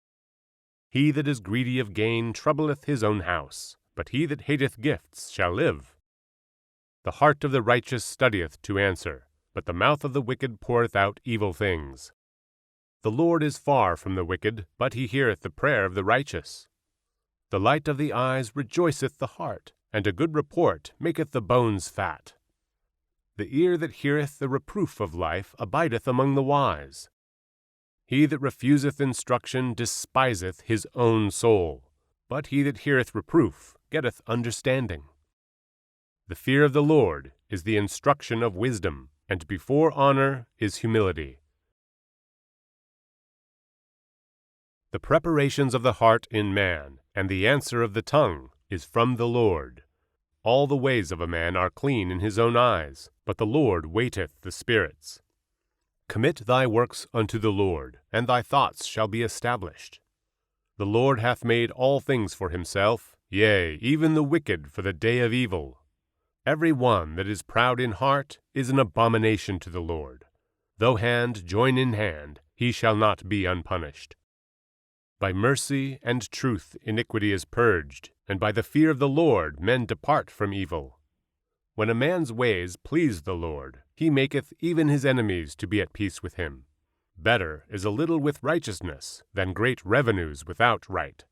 He that is greedy of gain troubleth his own house, but he that hateth gifts shall live. The heart of the righteous studieth to answer, but the mouth of the wicked poureth out evil things. The Lord is far from the wicked, but he heareth the prayer of the righteous. The light of the eyes rejoiceth the heart, and a good report maketh the bones fat. The ear that heareth the reproof of life abideth among the wise. He that refuseth instruction despiseth his own soul, but he that heareth reproof getteth understanding. The fear of the Lord is the instruction of wisdom, and before honor is humility. The preparations of the heart in man, and the answer of the tongue, is from the Lord. All the ways of a man are clean in his own eyes, but the Lord waiteth the spirits. Commit thy works unto the Lord, and thy thoughts shall be established. The Lord hath made all things for himself, yea, even the wicked for the day of evil. Every one that is proud in heart is an abomination to the Lord. Though hand join in hand, he shall not be unpunished. By mercy and truth iniquity is purged, and by the fear of the Lord men depart from evil. When a man's ways please the Lord, he maketh even his enemies to be at peace with him. Better is a little with righteousness than great revenues without right.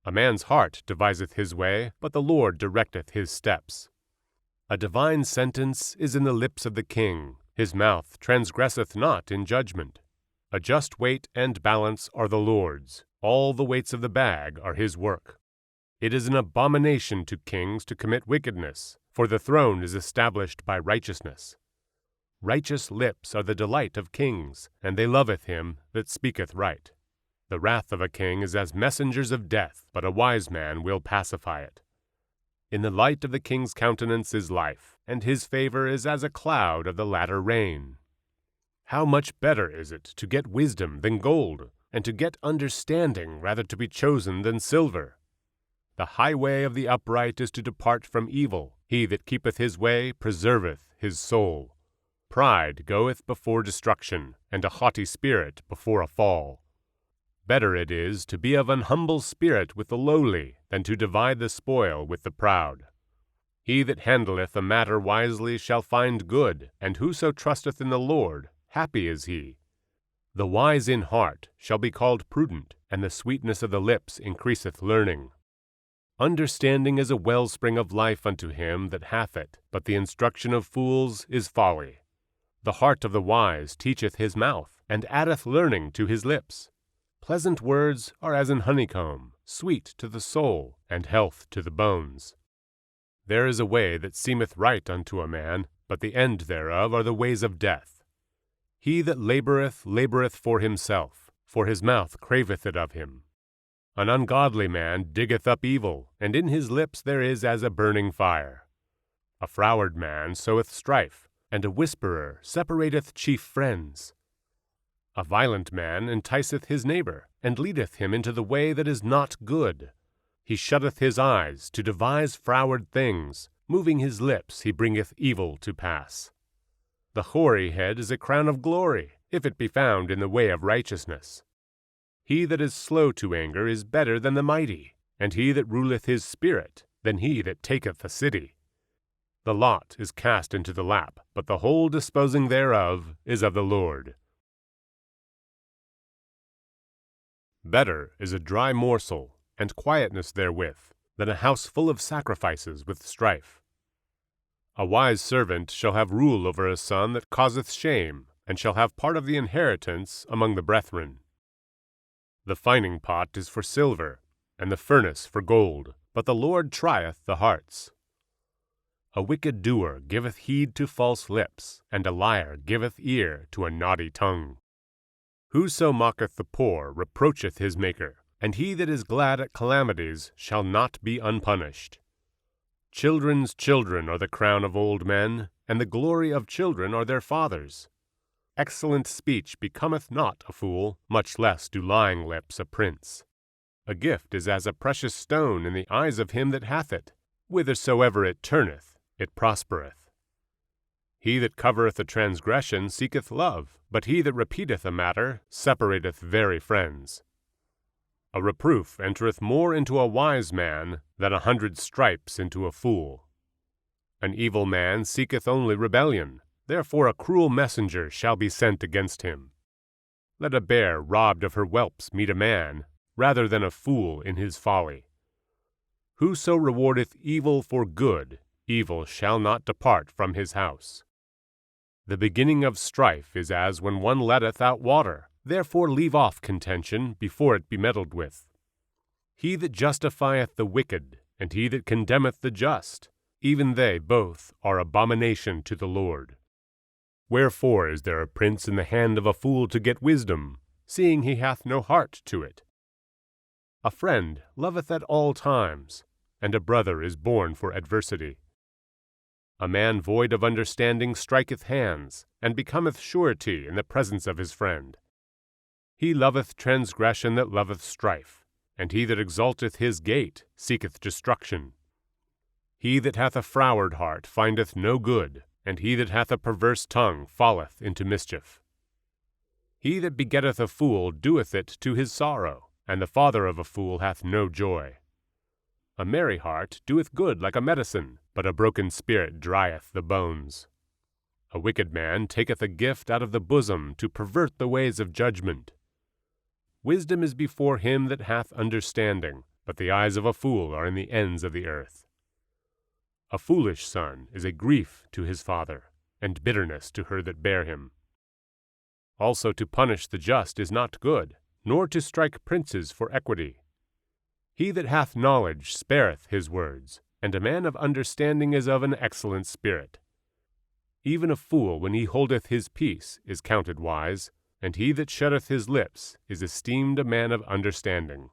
A man's heart deviseth his way, but the Lord directeth his steps. A divine sentence is in the lips of the king, his mouth transgresseth not in judgment. A just weight and balance are the Lord's, all the weights of the bag are his work. It is an abomination to kings to commit wickedness, for the throne is established by righteousness. Righteous lips are the delight of kings, and they loveth him that speaketh right. The wrath of a king is as messengers of death, but a wise man will pacify it. In the light of the king's countenance is life, and his favor is as a cloud of the latter rain. How much better is it to get wisdom than gold, and to get understanding rather to be chosen than silver? The highway of the upright is to depart from evil. He that keepeth his way preserveth his soul. Pride goeth before destruction, and a haughty spirit before a fall. Better it is to be of an humble spirit with the lowly, than to divide the spoil with the proud. He that handleth a matter wisely shall find good, and whoso trusteth in the Lord, happy is he. The wise in heart shall be called prudent, and the sweetness of the lips increaseth learning. Understanding is a wellspring of life unto him that hath it, but the instruction of fools is folly. The heart of the wise teacheth his mouth, and addeth learning to his lips. Pleasant words are as an honeycomb, sweet to the soul, and health to the bones. There is a way that seemeth right unto a man, but the end thereof are the ways of death. He that laboureth, laboureth for himself, for his mouth craveth it of him. An ungodly man diggeth up evil, and in his lips there is as a burning fire. A froward man soweth strife, and a whisperer separateth chief friends. A violent man enticeth his neighbor, and leadeth him into the way that is not good. He shutteth his eyes to devise froward things, moving his lips he bringeth evil to pass. The hoary head is a crown of glory, if it be found in the way of righteousness. He that is slow to anger is better than the mighty, and he that ruleth his spirit than he that taketh a city. The lot is cast into the lap, but the whole disposing thereof is of the Lord. Better is a dry morsel, and quietness therewith, than a house full of sacrifices with strife. A wise servant shall have rule over a son that causeth shame, and shall have part of the inheritance among the brethren. The fining pot is for silver, and the furnace for gold, but the Lord trieth the hearts. A wicked doer giveth heed to false lips, and a liar giveth ear to a naughty tongue. Whoso mocketh the poor reproacheth his Maker, and he that is glad at calamities shall not be unpunished. Children's children are the crown of old men, and the glory of children are their fathers. Excellent speech becometh not a fool, much less do lying lips a prince. A gift is as a precious stone in the eyes of him that hath it. Whithersoever it turneth, it prospereth. He that covereth a transgression seeketh love, but he that repeateth a matter separateth very friends. A reproof entereth more into a wise man than 100 stripes into a fool. An evil man seeketh only rebellion, therefore a cruel messenger shall be sent against him. Let a bear robbed of her whelps meet a man, rather than a fool in his folly. Whoso rewardeth evil for good, evil shall not depart from his house. The beginning of strife is as when one letteth out water, therefore leave off contention before it be meddled with. He that justifieth the wicked, and he that condemneth the just, even they both are abomination to the Lord. Wherefore is there a prince in the hand of a fool to get wisdom, seeing he hath no heart to it? A friend loveth at all times, and a brother is born for adversity. A man void of understanding striketh hands, and becometh surety in the presence of his friend. He loveth transgression that loveth strife, and he that exalteth his gate seeketh destruction. He that hath a froward heart findeth no good, and he that hath a perverse tongue falleth into mischief. He that begetteth a fool doeth it to his sorrow, and the father of a fool hath no joy. A merry heart doeth good like a medicine, but a broken spirit drieth the bones. A wicked man taketh a gift out of the bosom to pervert the ways of judgment. Wisdom is before him that hath understanding, but the eyes of a fool are in the ends of the earth. A foolish son is a grief to his father, and bitterness to her that bare him. Also to punish the just is not good, nor to strike princes for equity. He that hath knowledge spareth his words, and a man of understanding is of an excellent spirit. Even a fool, when he holdeth his peace, is counted wise, and he that shutteth his lips is esteemed a man of understanding.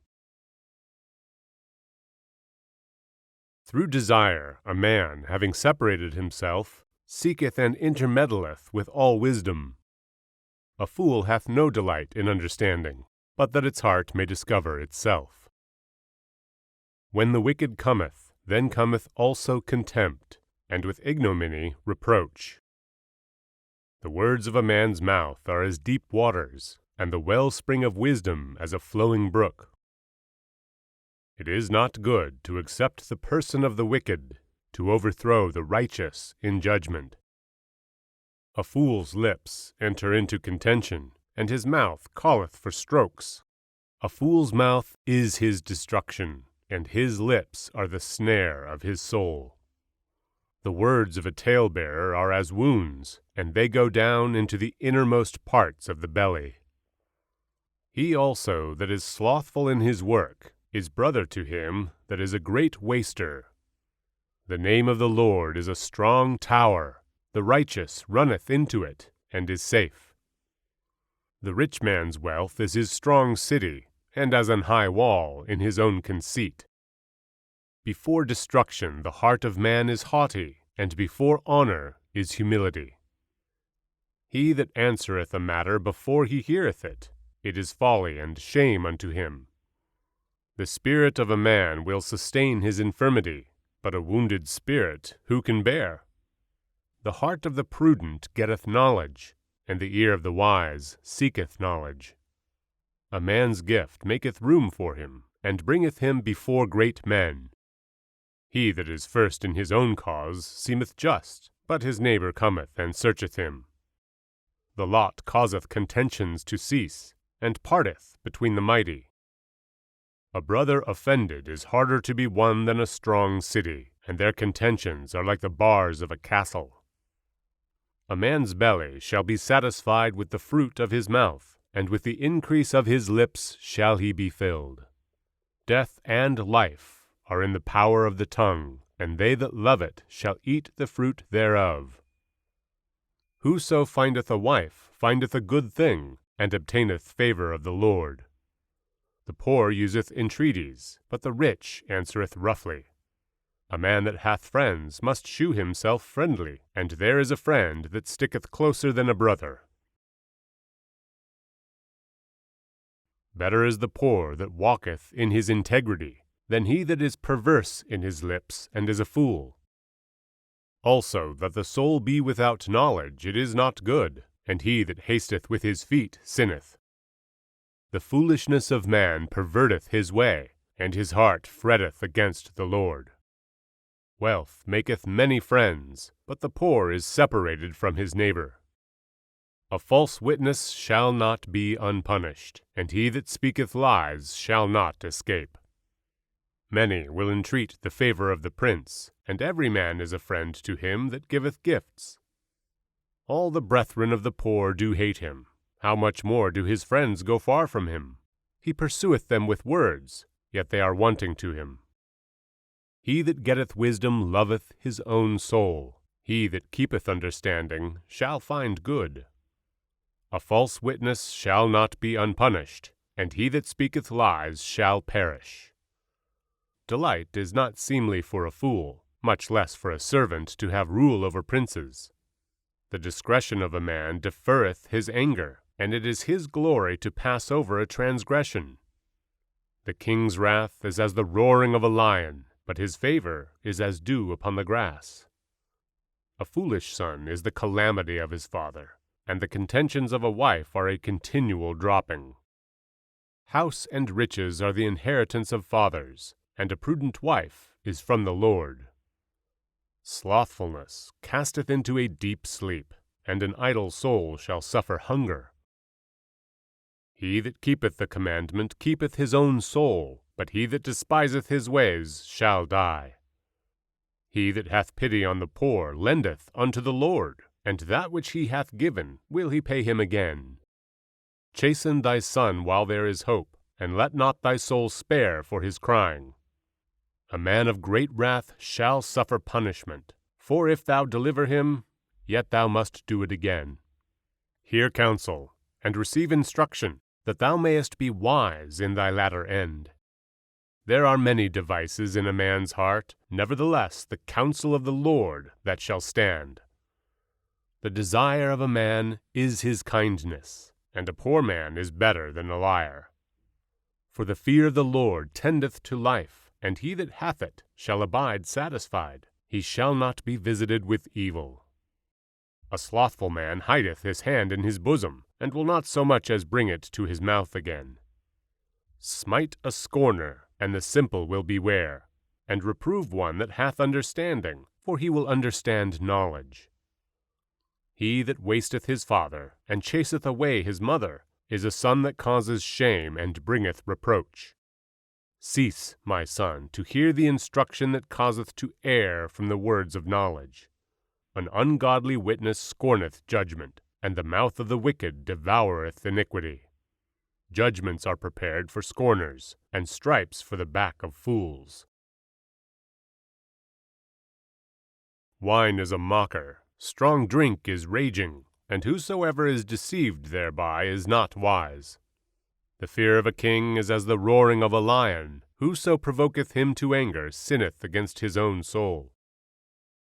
Through desire a man, having separated himself, seeketh and intermeddleth with all wisdom. A fool hath no delight in understanding, but that its heart may discover itself. When the wicked cometh, then cometh also contempt, and with ignominy reproach. The words of a man's mouth are as deep waters, and the wellspring of wisdom as a flowing brook. It is not good to accept the person of the wicked, to overthrow the righteous in judgment. A fool's lips enter into contention, and his mouth calleth for strokes. A fool's mouth is his destruction, and his lips are the snare of his soul. The words of a talebearer are as wounds, and they go down into the innermost parts of the belly. He also that is slothful in his work is brother to him that is a great waster. The name of the Lord is a strong tower, the righteous runneth into it, and is safe. The rich man's wealth is his strong city, and as an high wall in his own conceit. Before destruction the heart of man is haughty, and before honor is humility. He that answereth a matter before he heareth it, it is folly and shame unto him. The spirit of a man will sustain his infirmity, but a wounded spirit who can bear? The heart of the prudent getteth knowledge, and the ear of the wise seeketh knowledge. A man's gift maketh room for him, and bringeth him before great men. He that is first in his own cause seemeth just, but his neighbor cometh and searcheth him. The lot causeth contentions to cease, and parteth between the mighty. A brother offended is harder to be won than a strong city, and their contentions are like the bars of a castle. A man's belly shall be satisfied with the fruit of his mouth, and with the increase of his lips shall he be filled. Death and life are in the power of the tongue, and they that love it shall eat the fruit thereof. Whoso findeth a wife findeth a good thing, and obtaineth favor of the Lord. The poor useth entreaties, but the rich answereth roughly. A man that hath friends must shew himself friendly, and there is a friend that sticketh closer than a brother. Better is the poor that walketh in his integrity, than he that is perverse in his lips and is a fool. Also that the soul be without knowledge, it is not good, and he that hasteth with his feet sinneth. The foolishness of man perverteth his way, and his heart fretteth against the Lord. Wealth maketh many friends, but the poor is separated from his neighbor. A false witness shall not be unpunished, and he that speaketh lies shall not escape. Many will entreat the favor of the prince, and every man is a friend to him that giveth gifts. All the brethren of the poor do hate him. How much more do his friends go far from him? He pursueth them with words, yet they are wanting to him. He that getteth wisdom loveth his own soul. He that keepeth understanding shall find good. A false witness shall not be unpunished, and he that speaketh lies shall perish. Delight is not seemly for a fool, much less for a servant to have rule over princes. The discretion of a man deferreth his anger, and it is his glory to pass over a transgression. The king's wrath is as the roaring of a lion, but his favor is as dew upon the grass. A foolish son is the calamity of his father, and the contentions of a wife are a continual dropping. House and riches are the inheritance of fathers, and a prudent wife is from the Lord. Slothfulness casteth into a deep sleep, and an idle soul shall suffer hunger. He that keepeth the commandment keepeth his own soul, but he that despiseth his ways shall die. He that hath pity on the poor lendeth unto the Lord, and that which he hath given will he pay him again. Chasten thy son while there is hope, and let not thy soul spare for his crying. A man of great wrath shall suffer punishment, for if thou deliver him, yet thou must do it again. Hear counsel, and receive instruction, that thou mayest be wise in thy latter end. There are many devices in a man's heart, nevertheless the counsel of the Lord that shall stand. The desire of a man is his kindness, and a poor man is better than a liar. For the fear of the Lord tendeth to life, and he that hath it shall abide satisfied. He shall not be visited with evil. A slothful man hideth his hand in his bosom, and will not so much as bring it to his mouth again. Smite a scorner, and the simple will beware, and reprove one that hath understanding, for he will understand knowledge. He that wasteth his father, and chaseth away his mother, is a son that causes shame and bringeth reproach. Cease, my son, to hear the instruction that causeth to err from the words of knowledge. An ungodly witness scorneth judgment, and the mouth of the wicked devoureth iniquity. Judgments are prepared for scorners, and stripes for the back of fools. Wine is a mocker, strong drink is raging, and whosoever is deceived thereby is not wise. The fear of a king is as the roaring of a lion. Whoso provoketh him to anger sinneth against his own soul.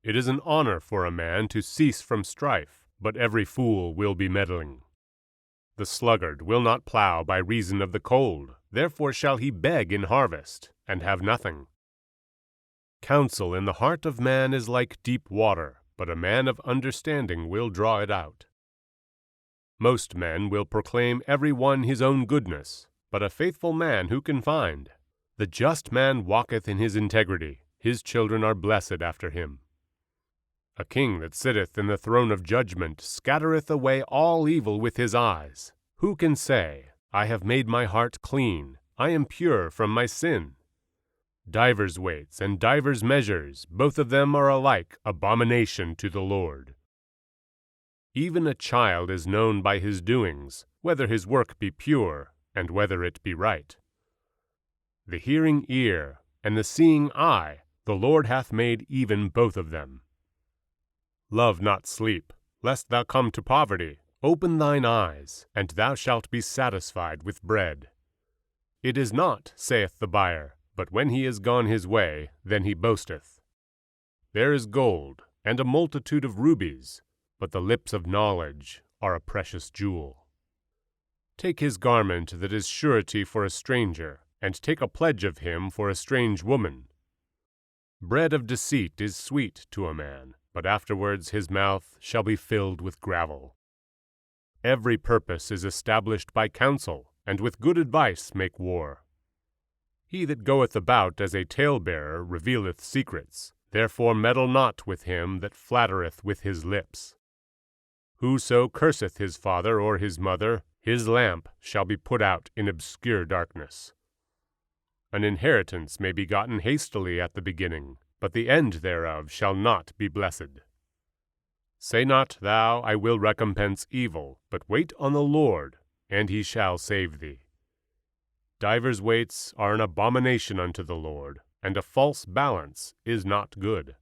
It is an honor for a man to cease from strife, but every fool will be meddling. The sluggard will not plow by reason of the cold, therefore shall he beg in harvest, and have nothing. Counsel in the heart of man is like deep water, but a man of understanding will draw it out. Most men will proclaim every one his own goodness, but a faithful man who can find? The just man walketh in his integrity, his children are blessed after him. A king that sitteth in the throne of judgment scattereth away all evil with his eyes. Who can say, I have made my heart clean, I am pure from my sin? Divers weights and divers measures, both of them are alike abomination to the Lord. Even a child is known by his doings, whether his work be pure, and whether it be right. The hearing ear and the seeing eye, the Lord hath made even both of them. Love not sleep, lest thou come to poverty. Open thine eyes, and thou shalt be satisfied with bread. It is not, saith the buyer, but when he is gone his way, then he boasteth. There is gold, and a multitude of rubies, but the lips of knowledge are a precious jewel. Take his garment that is surety for a stranger, and take a pledge of him for a strange woman. Bread of deceit is sweet to a man, but afterwards his mouth shall be filled with gravel. Every purpose is established by counsel, and with good advice make war. He that goeth about as a talebearer revealeth secrets, therefore meddle not with him that flattereth with his lips. Whoso curseth his father or his mother, his lamp shall be put out in obscure darkness. An inheritance may be gotten hastily at the beginning, but the end thereof shall not be blessed. Say not thou, I will recompense evil, but wait on the Lord, and he shall save thee. Divers weights are an abomination unto the Lord, and a false balance is not good.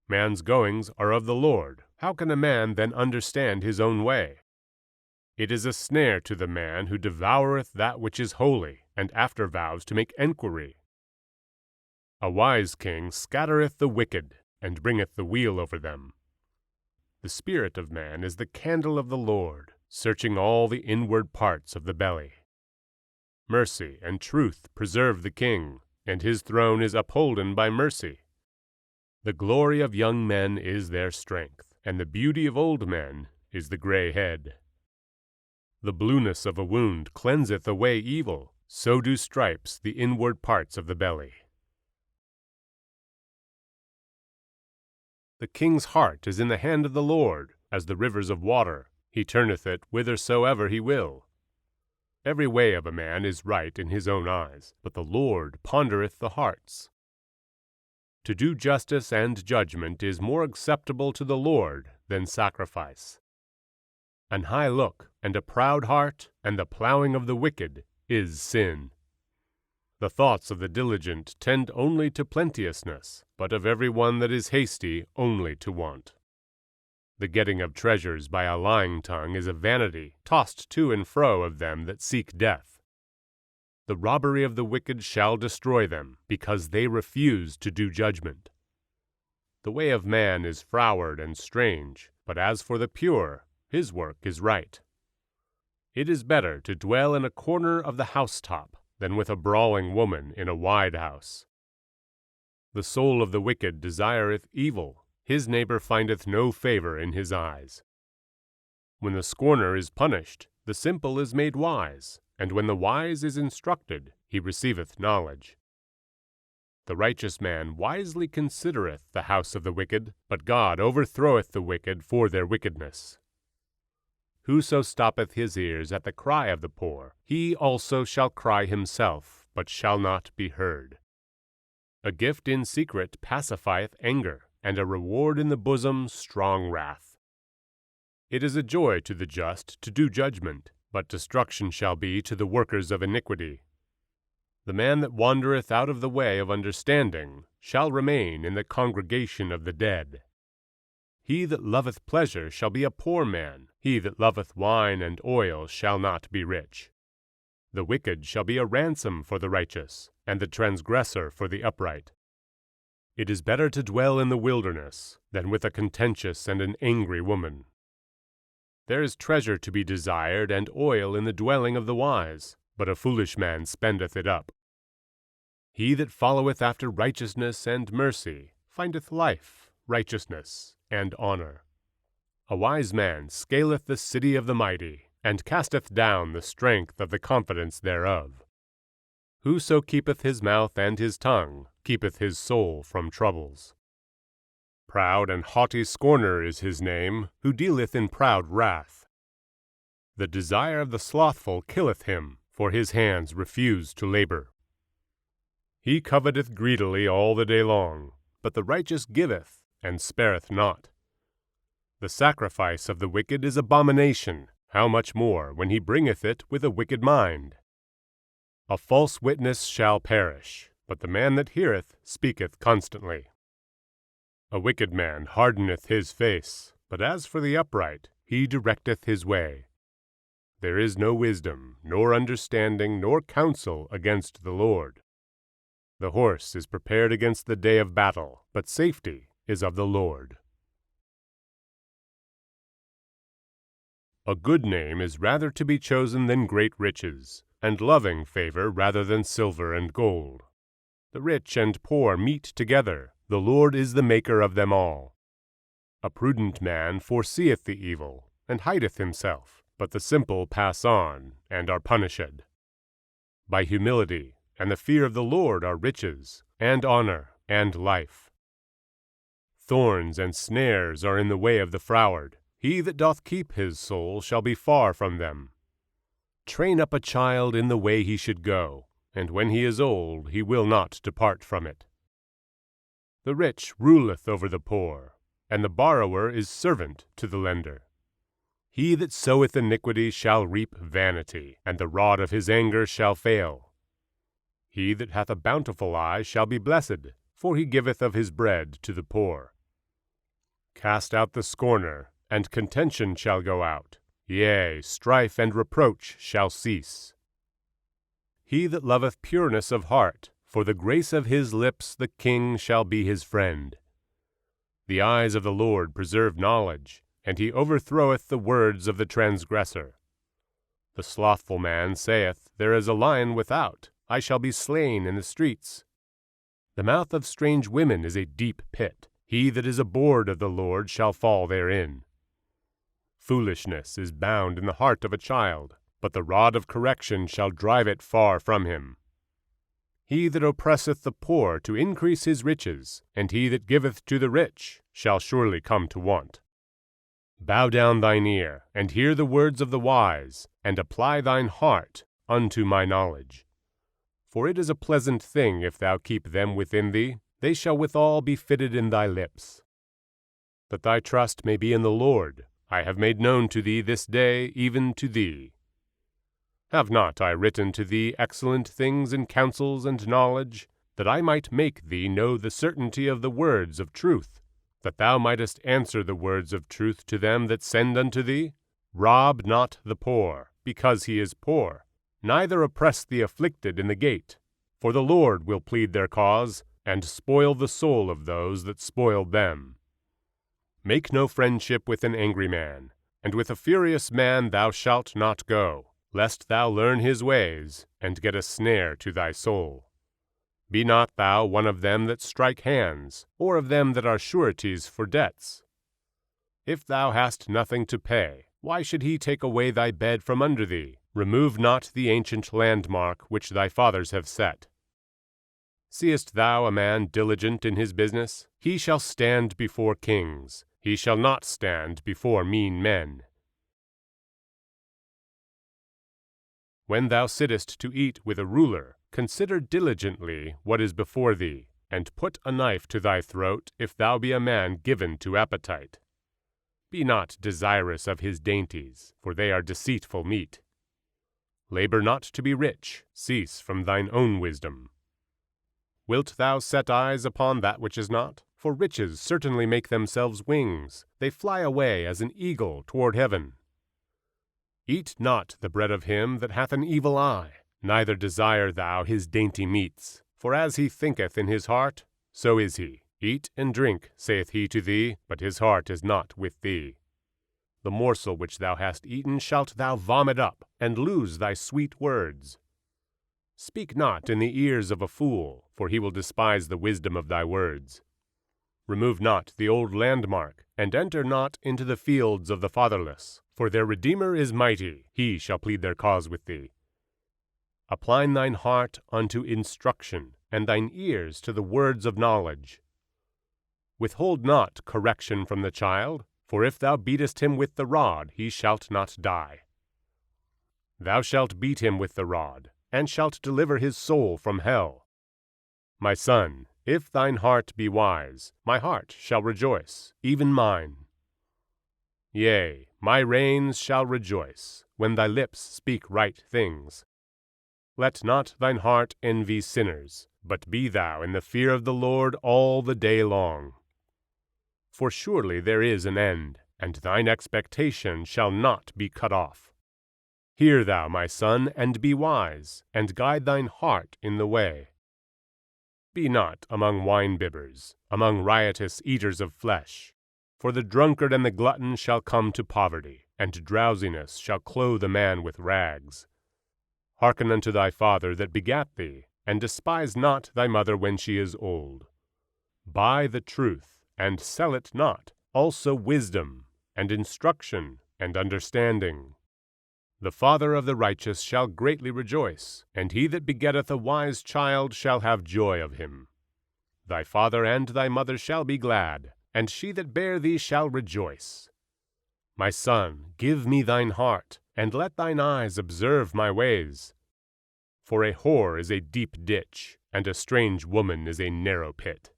Man's goings are of the Lord. How can a man then understand his own way? It is a snare to the man who devoureth that which is holy, and after vows to make enquiry. A wise king scattereth the wicked, and bringeth the weal over them. The spirit of man is the candle of the Lord, searching all the inward parts of the belly. Mercy and truth preserve the king, and his throne is upholden by mercy. The glory of young men is their strength, and the beauty of old men is the gray head. The blueness of a wound cleanseth away evil, so do stripes the inward parts of the belly. The king's heart is in the hand of the Lord, as the rivers of water. He turneth it whithersoever he will. Every way of a man is right in his own eyes, but the Lord pondereth the hearts. To do justice and judgment is more acceptable to the Lord than sacrifice. An high look, and a proud heart, and the plowing of the wicked is sin. The thoughts of the diligent tend only to plenteousness, but of every one that is hasty only to want. The getting of treasures by a lying tongue is a vanity, tossed to and fro of them that seek death. The robbery of the wicked shall destroy them, because they refuse to do judgment. The way of man is froward and strange, but as for the pure, his work is right. It is better to dwell in a corner of the housetop than with a brawling woman in a wide house. The soul of the wicked desireth evil, his neighbor findeth no favor in his eyes. When the scorner is punished, the simple is made wise, and when the wise is instructed, he receiveth knowledge. The righteous man wisely considereth the house of the wicked, but God overthroweth the wicked for their wickedness. Whoso stoppeth his ears at the cry of the poor, he also shall cry himself, but shall not be heard. A gift in secret pacifieth anger, and a reward in the bosom strong wrath. It is a joy to the just to do judgment, but destruction shall be to the workers of iniquity. The man that wandereth out of the way of understanding shall remain in the congregation of the dead. He that loveth pleasure shall be a poor man, he that loveth wine and oil shall not be rich. The wicked shall be a ransom for the righteous, and the transgressor for the upright. It is better to dwell in the wilderness than with a contentious and an angry woman. There is treasure to be desired and oil in the dwelling of the wise, but a foolish man spendeth it up. He that followeth after righteousness and mercy findeth life, righteousness, and honor. A wise man scaleth the city of the mighty, and casteth down the strength of the confidence thereof. Whoso keepeth his mouth and his tongue keepeth his soul from troubles. Proud and haughty scorner is his name, who dealeth in proud wrath. The desire of the slothful killeth him, for his hands refuse to labor. He coveteth greedily all the day long, but the righteous giveth, and spareth not. The sacrifice of the wicked is abomination, how much more when he bringeth it with a wicked mind? A false witness shall perish, but the man that heareth speaketh constantly. A wicked man hardeneth his face, but as for the upright, he directeth his way. There is no wisdom, nor understanding, nor counsel against the Lord. The horse is prepared against the day of battle, but safety is of the Lord. A good name is rather to be chosen than great riches, and loving favor rather than silver and gold. The rich and poor meet together, the Lord is the maker of them all. A prudent man foreseeth the evil, and hideth himself, but the simple pass on, and are punished. By humility and the fear of the Lord are riches, and honor, and life. Thorns and snares are in the way of the froward. He that doth keep his soul shall be far from them. Train up a child in the way he should go, and when he is old he will not depart from it. The rich ruleth over the poor, and the borrower is servant to the lender. He that soweth iniquity shall reap vanity, and the rod of his anger shall fail. He that hath a bountiful eye shall be blessed, for he giveth of his bread to the poor. Cast out the scorner, and contention shall go out. Yea, strife and reproach shall cease. He that loveth pureness of heart, for the grace of his lips the king shall be his friend. The eyes of the Lord preserve knowledge, and he overthroweth the words of the transgressor. The slothful man saith, There is a lion without, I shall be slain in the streets. The mouth of strange women is a deep pit. He that is abhorred of the Lord shall fall therein. Foolishness is bound in the heart of a child, but the rod of correction shall drive it far from him. He that oppresseth the poor to increase his riches, and he that giveth to the rich, shall surely come to want. Bow down thine ear, and hear the words of the wise, and apply thine heart unto my knowledge. For it is a pleasant thing if thou keep them within thee, they shall withal be fitted in thy lips. That thy trust may be in the Lord, I have made known to thee this day, even to thee. Have not I written to thee excellent things in counsels and knowledge, that I might make thee know the certainty of the words of truth, that thou mightest answer the words of truth to them that send unto thee? Rob not the poor, because he is poor, neither oppress the afflicted in the gate, for the Lord will plead their cause, and spoil the soul of those that spoiled them. Make no friendship with an angry man, and with a furious man thou shalt not go, lest thou learn his ways, and get a snare to thy soul. Be not thou one of them that strike hands, or of them that are sureties for debts. If thou hast nothing to pay, why should he take away thy bed from under thee? Remove not the ancient landmark which thy fathers have set. Seest thou a man diligent in his business? He shall stand before kings. He shall not stand before mean men. When thou sittest to eat with a ruler, consider diligently what is before thee, and put a knife to thy throat if thou be a man given to appetite. Be not desirous of his dainties, for they are deceitful meat. Labor not to be rich, cease from thine own wisdom. Wilt thou set eyes upon that which is not? For riches certainly make themselves wings, they fly away as an eagle toward heaven. Eat not the bread of him that hath an evil eye, neither desire thou his dainty meats. For as he thinketh in his heart, so is he. Eat and drink, saith he to thee, but his heart is not with thee. The morsel which thou hast eaten shalt thou vomit up, and lose thy sweet words. Speak not in the ears of a fool, for he will despise the wisdom of thy words. Remove not the old landmark, and enter not into the fields of the fatherless, for their Redeemer is mighty, he shall plead their cause with thee. Apply thine heart unto instruction, and thine ears to the words of knowledge. Withhold not correction from the child, for if thou beatest him with the rod, he shalt not die. Thou shalt beat him with the rod, and shalt deliver his soul from hell. My son, if thine heart be wise, my heart shall rejoice, even mine. Yea, my reins shall rejoice, when thy lips speak right things. Let not thine heart envy sinners, but be thou in the fear of the Lord all the day long. For surely there is an end, and thine expectation shall not be cut off. Hear thou, my son, and be wise, and guide thine heart in the way. Be not among wine-bibbers, among riotous eaters of flesh. For the drunkard and the glutton shall come to poverty, and drowsiness shall clothe a man with rags. Hearken unto thy father that begat thee, and despise not thy mother when she is old. Buy the truth, and sell it not, also wisdom, and instruction, and understanding. The father of the righteous shall greatly rejoice, and he that begetteth a wise child shall have joy of him. Thy father and thy mother shall be glad, and she that bare thee shall rejoice. My son, give me thine heart, and let thine eyes observe my ways. For a whore is a deep ditch, and a strange woman is a narrow pit.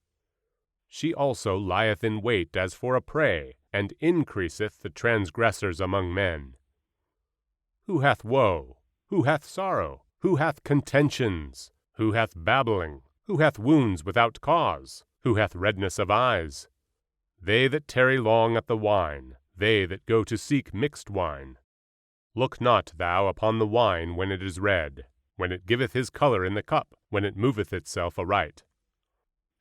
She also lieth in wait as for a prey, and increaseth the transgressors among men. Who hath woe? Who hath sorrow? Who hath contentions? Who hath babbling? Who hath wounds without cause? Who hath redness of eyes? They that tarry long at the wine, they that go to seek mixed wine. Look not thou upon the wine when it is red, when it giveth his color in the cup, when it moveth itself aright.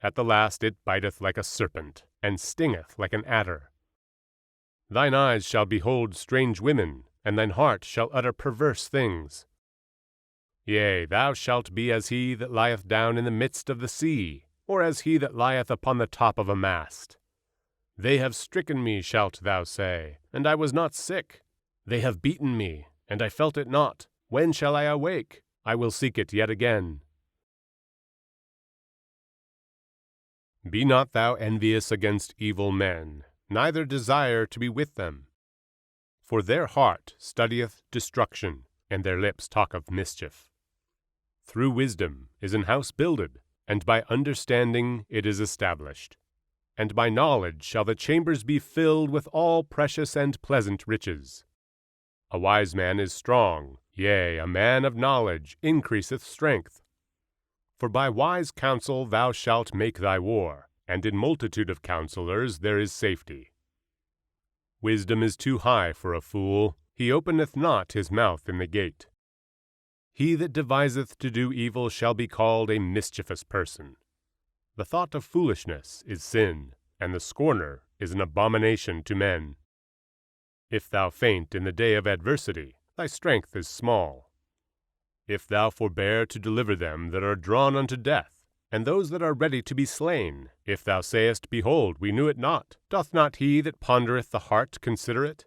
At the last it biteth like a serpent, and stingeth like an adder. Thine eyes shall behold strange women, and thine heart shall utter perverse things. Yea, thou shalt be as he that lieth down in the midst of the sea, or as he that lieth upon the top of a mast. They have stricken me, shalt thou say, and I was not sick. They have beaten me, and I felt it not. When shall I awake? I will seek it yet again. Be not thou envious against evil men, neither desire to be with them. For their heart studieth destruction, and their lips talk of mischief. Through wisdom is an house builded, and by understanding it is established. and by knowledge shall the chambers be filled with all precious and pleasant riches. A wise man is strong, yea, a man of knowledge increaseth strength. For by wise counsel thou shalt make thy war, and in multitude of counselors there is safety. Wisdom is too high for a fool, he openeth not his mouth in the gate. He that deviseth to do evil shall be called a mischievous person. The thought of foolishness is sin, and the scorner is an abomination to men. If thou faint in the day of adversity, thy strength is small. If thou forbear to deliver them that are drawn unto death, and those that are ready to be slain, if thou sayest, Behold, we knew it not, doth not he that pondereth the heart consider it?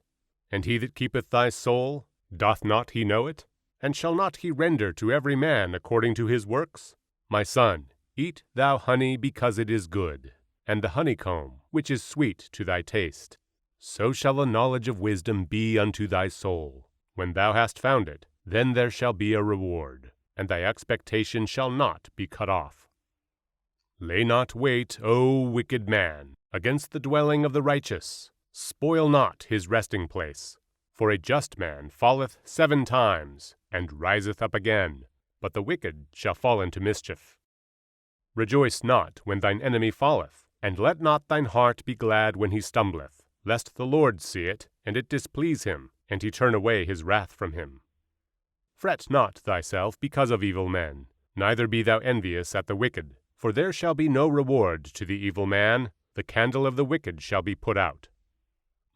And he that keepeth thy soul, doth not he know it? And shall not he render to every man according to his works? My son, eat thou honey because it is good, and the honeycomb, which is sweet to thy taste. So shall the knowledge of wisdom be unto thy soul. When thou hast found it, then there shall be a reward, and thy expectation shall not be cut off. Lay not wait, O wicked man, against the dwelling of the righteous. Spoil not his resting place. For a just man falleth 7 times, and riseth up again, but the wicked shall fall into mischief. Rejoice not when thine enemy falleth, and let not thine heart be glad when he stumbleth, lest the Lord see it, and it displease him, and he turn away his wrath from him. Fret not thyself because of evil men, neither be thou envious at the wicked, for there shall be no reward to the evil man, the candle of the wicked shall be put out.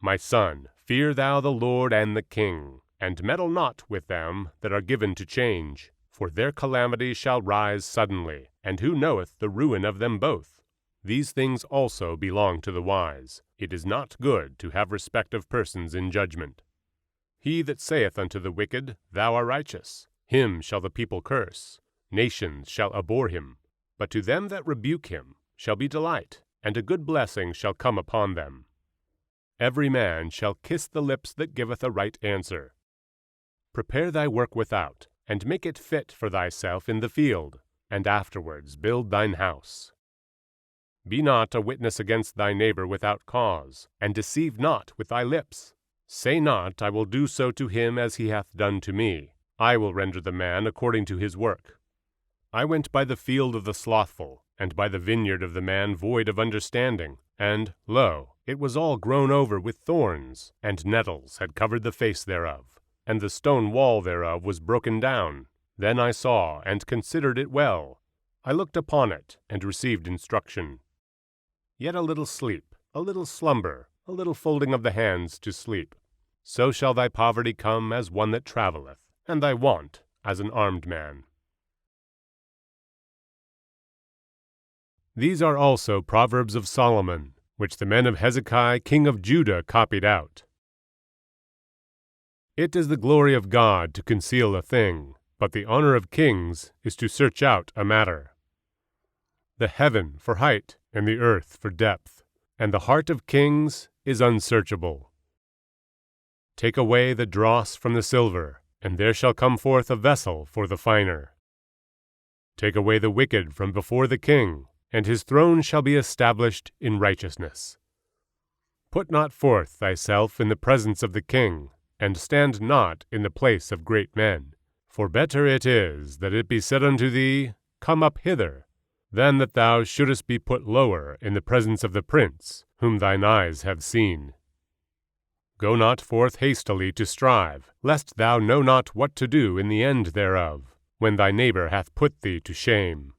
My son, fear thou the Lord and the king, and meddle not with them that are given to change, for their calamity shall rise suddenly, and who knoweth the ruin of them both? These things also belong to the wise. It is not good to have respect of persons in judgment. He that saith unto the wicked, Thou art righteous, him shall the people curse, nations shall abhor him. But to them that rebuke him shall be delight, and a good blessing shall come upon them. Every man shall kiss the lips that giveth a right answer. Prepare thy work without, and make it fit for thyself in the field, and afterwards build thine house. Be not a witness against thy neighbor without cause, and deceive not with thy lips. Say not, I will do so to him as he hath done to me. I will render the man according to his work. I went by the field of the slothful, and by the vineyard of the man void of understanding, and, lo, it was all grown over with thorns, and nettles had covered the face thereof, and the stone wall thereof was broken down. Then I saw, and considered it well. I looked upon it, and received instruction. Yet a little sleep, a little slumber, a little folding of the hands to sleep. So shall thy poverty come as one that travelleth, and thy want as an armed man. These are also Proverbs of Solomon, which the men of Hezekiah king of Judah copied out. It is the glory of God to conceal a thing, but the honor of kings is to search out a matter. The heaven for height, and the earth for depth, and the heart of kings is unsearchable. Take away the dross from the silver, and there shall come forth a vessel for the finer. Take away the wicked from before the king, and his throne shall be established in righteousness. Put not forth thyself in the presence of the king, and stand not in the place of great men. For better it is that it be said unto thee, Come up hither, than that thou shouldest be put lower in the presence of the prince, whom thine eyes have seen. Go not forth hastily to strive, lest thou know not what to do in the end thereof, when thy neighbor hath put thee to shame.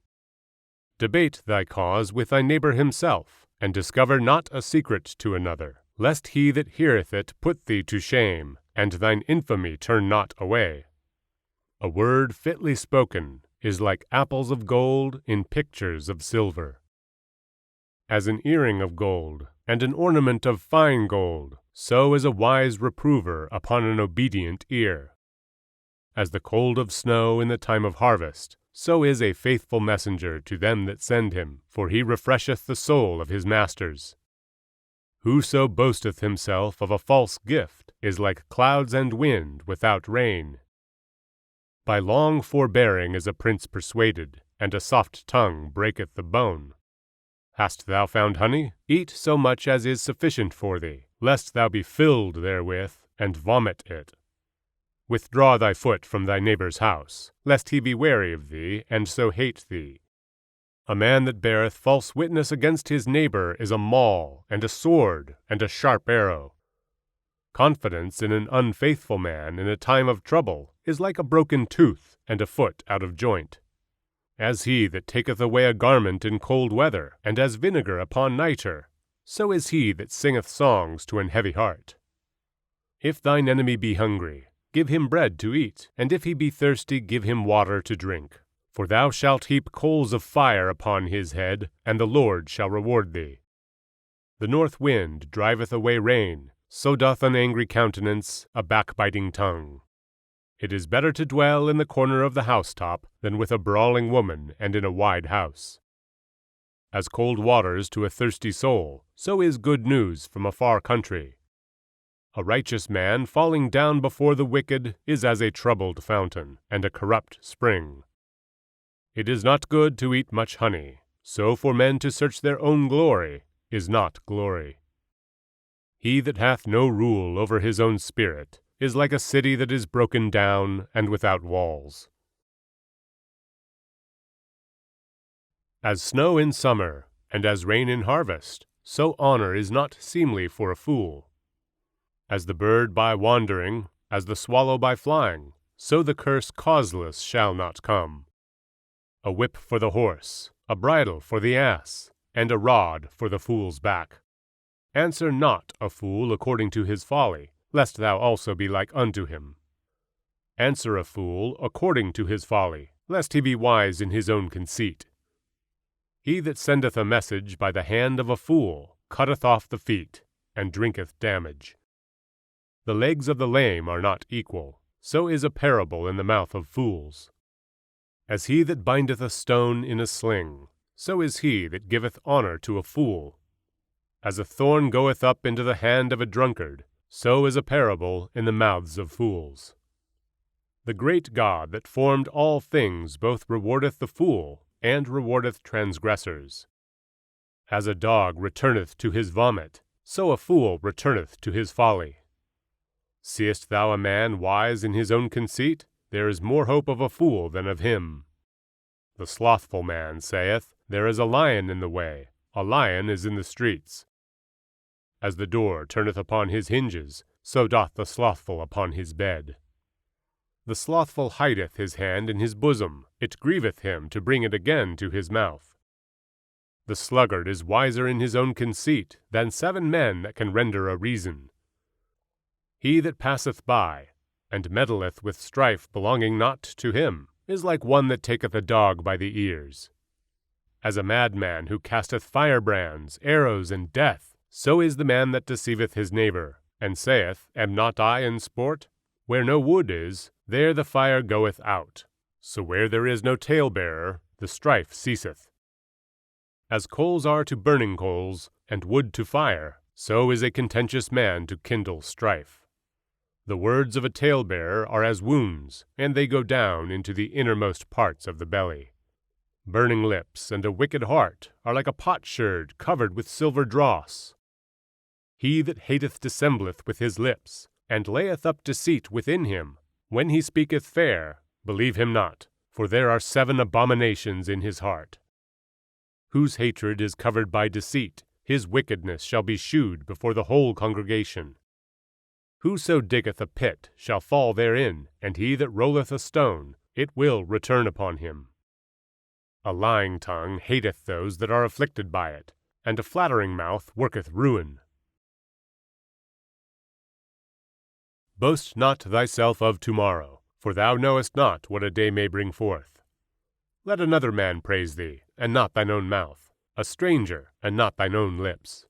Debate thy cause with thy neighbor himself, and discover not a secret to another, lest he that heareth it put thee to shame, and thine infamy turn not away. A word fitly spoken is like apples of gold in pictures of silver. As an earring of gold, and an ornament of fine gold, so is a wise reprover upon an obedient ear. As the cold of snow in the time of harvest, so is a faithful messenger to them that send him, for he refresheth the soul of his masters. Whoso boasteth himself of a false gift is like clouds and wind without rain. By long forbearing is a prince persuaded, and a soft tongue breaketh the bone. Hast thou found honey? Eat so much as is sufficient for thee, lest thou be filled therewith, and vomit it. Withdraw thy foot from thy neighbor's house, lest he be wary of thee, and so hate thee. A man that beareth false witness against his neighbor is a maul, and a sword, and a sharp arrow. Confidence in an unfaithful man in a time of trouble is like a broken tooth, and a foot out of joint. As he that taketh away a garment in cold weather, and as vinegar upon nitre, so is he that singeth songs to an heavy heart. If thine enemy be hungry, give him bread to eat, and if he be thirsty, give him water to drink. For thou shalt heap coals of fire upon his head, and the Lord shall reward thee. The north wind driveth away rain, so doth an angry countenance a backbiting tongue. It is better to dwell in the corner of the housetop than with a brawling woman and in a wide house. As cold waters to a thirsty soul, so is good news from a far country. A righteous man falling down before the wicked is as a troubled fountain, and a corrupt spring. It is not good to eat much honey, so for men to search their own glory is not glory. He that hath no rule over his own spirit is like a city that is broken down and without walls. As snow in summer, and as rain in harvest, so honor is not seemly for a fool. As the bird by wandering, as the swallow by flying, so the curse causeless shall not come. A whip for the horse, a bridle for the ass, and a rod for the fool's back. Answer not a fool according to his folly, lest thou also be like unto him. Answer a fool according to his folly, lest he be wise in his own conceit. He that sendeth a message by the hand of a fool cutteth off the feet, and drinketh damage. The legs of the lame are not equal, so is a parable in the mouth of fools. As he that bindeth a stone in a sling, so is he that giveth honor to a fool. As a thorn goeth up into the hand of a drunkard, so is a parable in the mouths of fools. The great God that formed all things both rewardeth the fool, and rewardeth transgressors. As a dog returneth to his vomit, so a fool returneth to his folly. Seest thou a man wise in his own conceit? There is more hope of a fool than of him. The slothful man saith, There is a lion in the way, a lion is in the streets. As the door turneth upon his hinges, so doth the slothful upon his bed. The slothful hideth his hand in his bosom, it grieveth him to bring it again to his mouth. The sluggard is wiser in his own conceit than 7 men that can render a reason. He that passeth by, and meddleth with strife belonging not to him, is like one that taketh a dog by the ears. As a madman who casteth firebrands, arrows, and death, so is the man that deceiveth his neighbor, and saith, Am not I in sport? Where no wood is, there the fire goeth out. So where there is no talebearer, the strife ceaseth. As coals are to burning coals, and wood to fire, so is a contentious man to kindle strife. The words of a talebearer are as wounds, and they go down into the innermost parts of the belly. Burning lips and a wicked heart are like a potsherd covered with silver dross. He that hateth dissembleth with his lips, and layeth up deceit within him. When he speaketh fair, believe him not, for there are 7 abominations in his heart. Whose hatred is covered by deceit, his wickedness shall be shewed before the whole congregation. Whoso diggeth a pit shall fall therein, and he that rolleth a stone, it will return upon him. A lying tongue hateth those that are afflicted by it, and a flattering mouth worketh ruin. Boast not thyself of tomorrow, for thou knowest not what a day may bring forth. Let another man praise thee, and not thine own mouth, a stranger, and not thine own lips.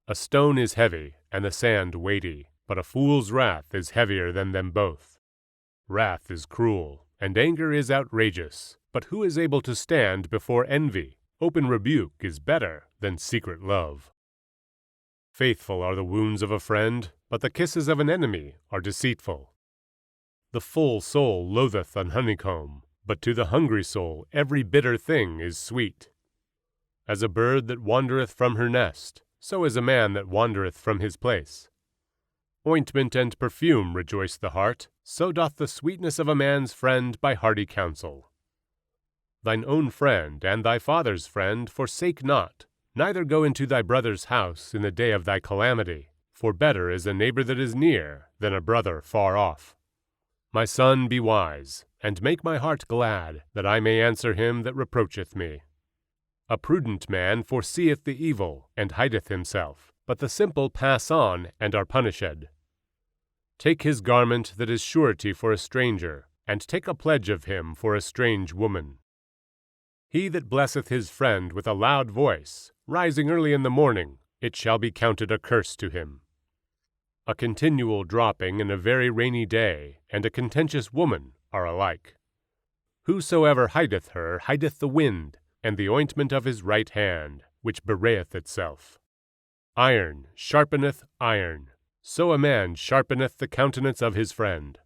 A stone is heavy, and the sand weighty, but a fool's wrath is heavier than them both. Wrath is cruel, and anger is outrageous, but who is able to stand before envy? Open rebuke is better than secret love. Faithful are the wounds of a friend, but the kisses of an enemy are deceitful. The full soul loatheth an honeycomb, but to the hungry soul every bitter thing is sweet. As a bird that wandereth from her nest, so is a man that wandereth from his place. Ointment and perfume rejoice the heart, so doth the sweetness of a man's friend by hearty counsel. Thine own friend and thy father's friend forsake not, neither go into thy brother's house in the day of thy calamity, for better is a neighbor that is near than a brother far off. My son, be wise, and make my heart glad, that I may answer him that reproacheth me. A prudent man foreseeth the evil, and hideth himself, but the simple pass on, and are punished. Take his garment that is surety for a stranger, and take a pledge of him for a strange woman. He that blesseth his friend with a loud voice, rising early in the morning, it shall be counted a curse to him. A continual dropping in a very rainy day, and a contentious woman, are alike. Whosoever hideth her hideth the wind, and the ointment of his right hand, which bewrayeth itself. Iron sharpeneth iron, so a man sharpeneth the countenance of his friend.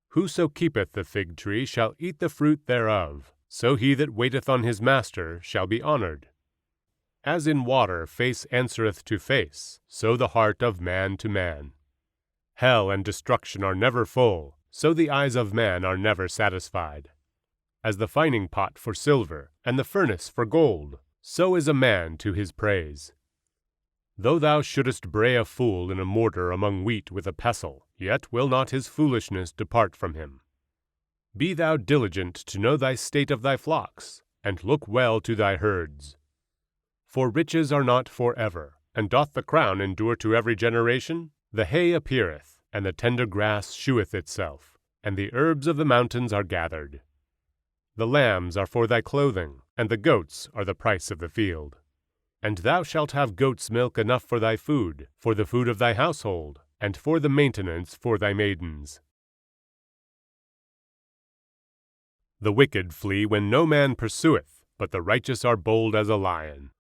Whoso keepeth the fig tree shall eat the fruit thereof, so he that waiteth on his master shall be honored. As in water face answereth to face, so the heart of man to man. Hell and destruction are never full, so the eyes of man are never satisfied. As the fining pot for silver, and the furnace for gold, so is a man to his praise. Though thou shouldest bray a fool in a mortar among wheat with a pestle, yet will not his foolishness depart from him. Be thou diligent to know thy state of thy flocks, and look well to thy herds. For riches are not for ever, and doth the crown endure to every generation? The hay appeareth, and the tender grass sheweth itself, and the herbs of the mountains are gathered. The lambs are for thy clothing, and the goats are the price of the field. And thou shalt have goat's milk enough for thy food, for the food of thy household, and for the maintenance for thy maidens. The wicked flee when no man pursueth, but the righteous are bold as a lion.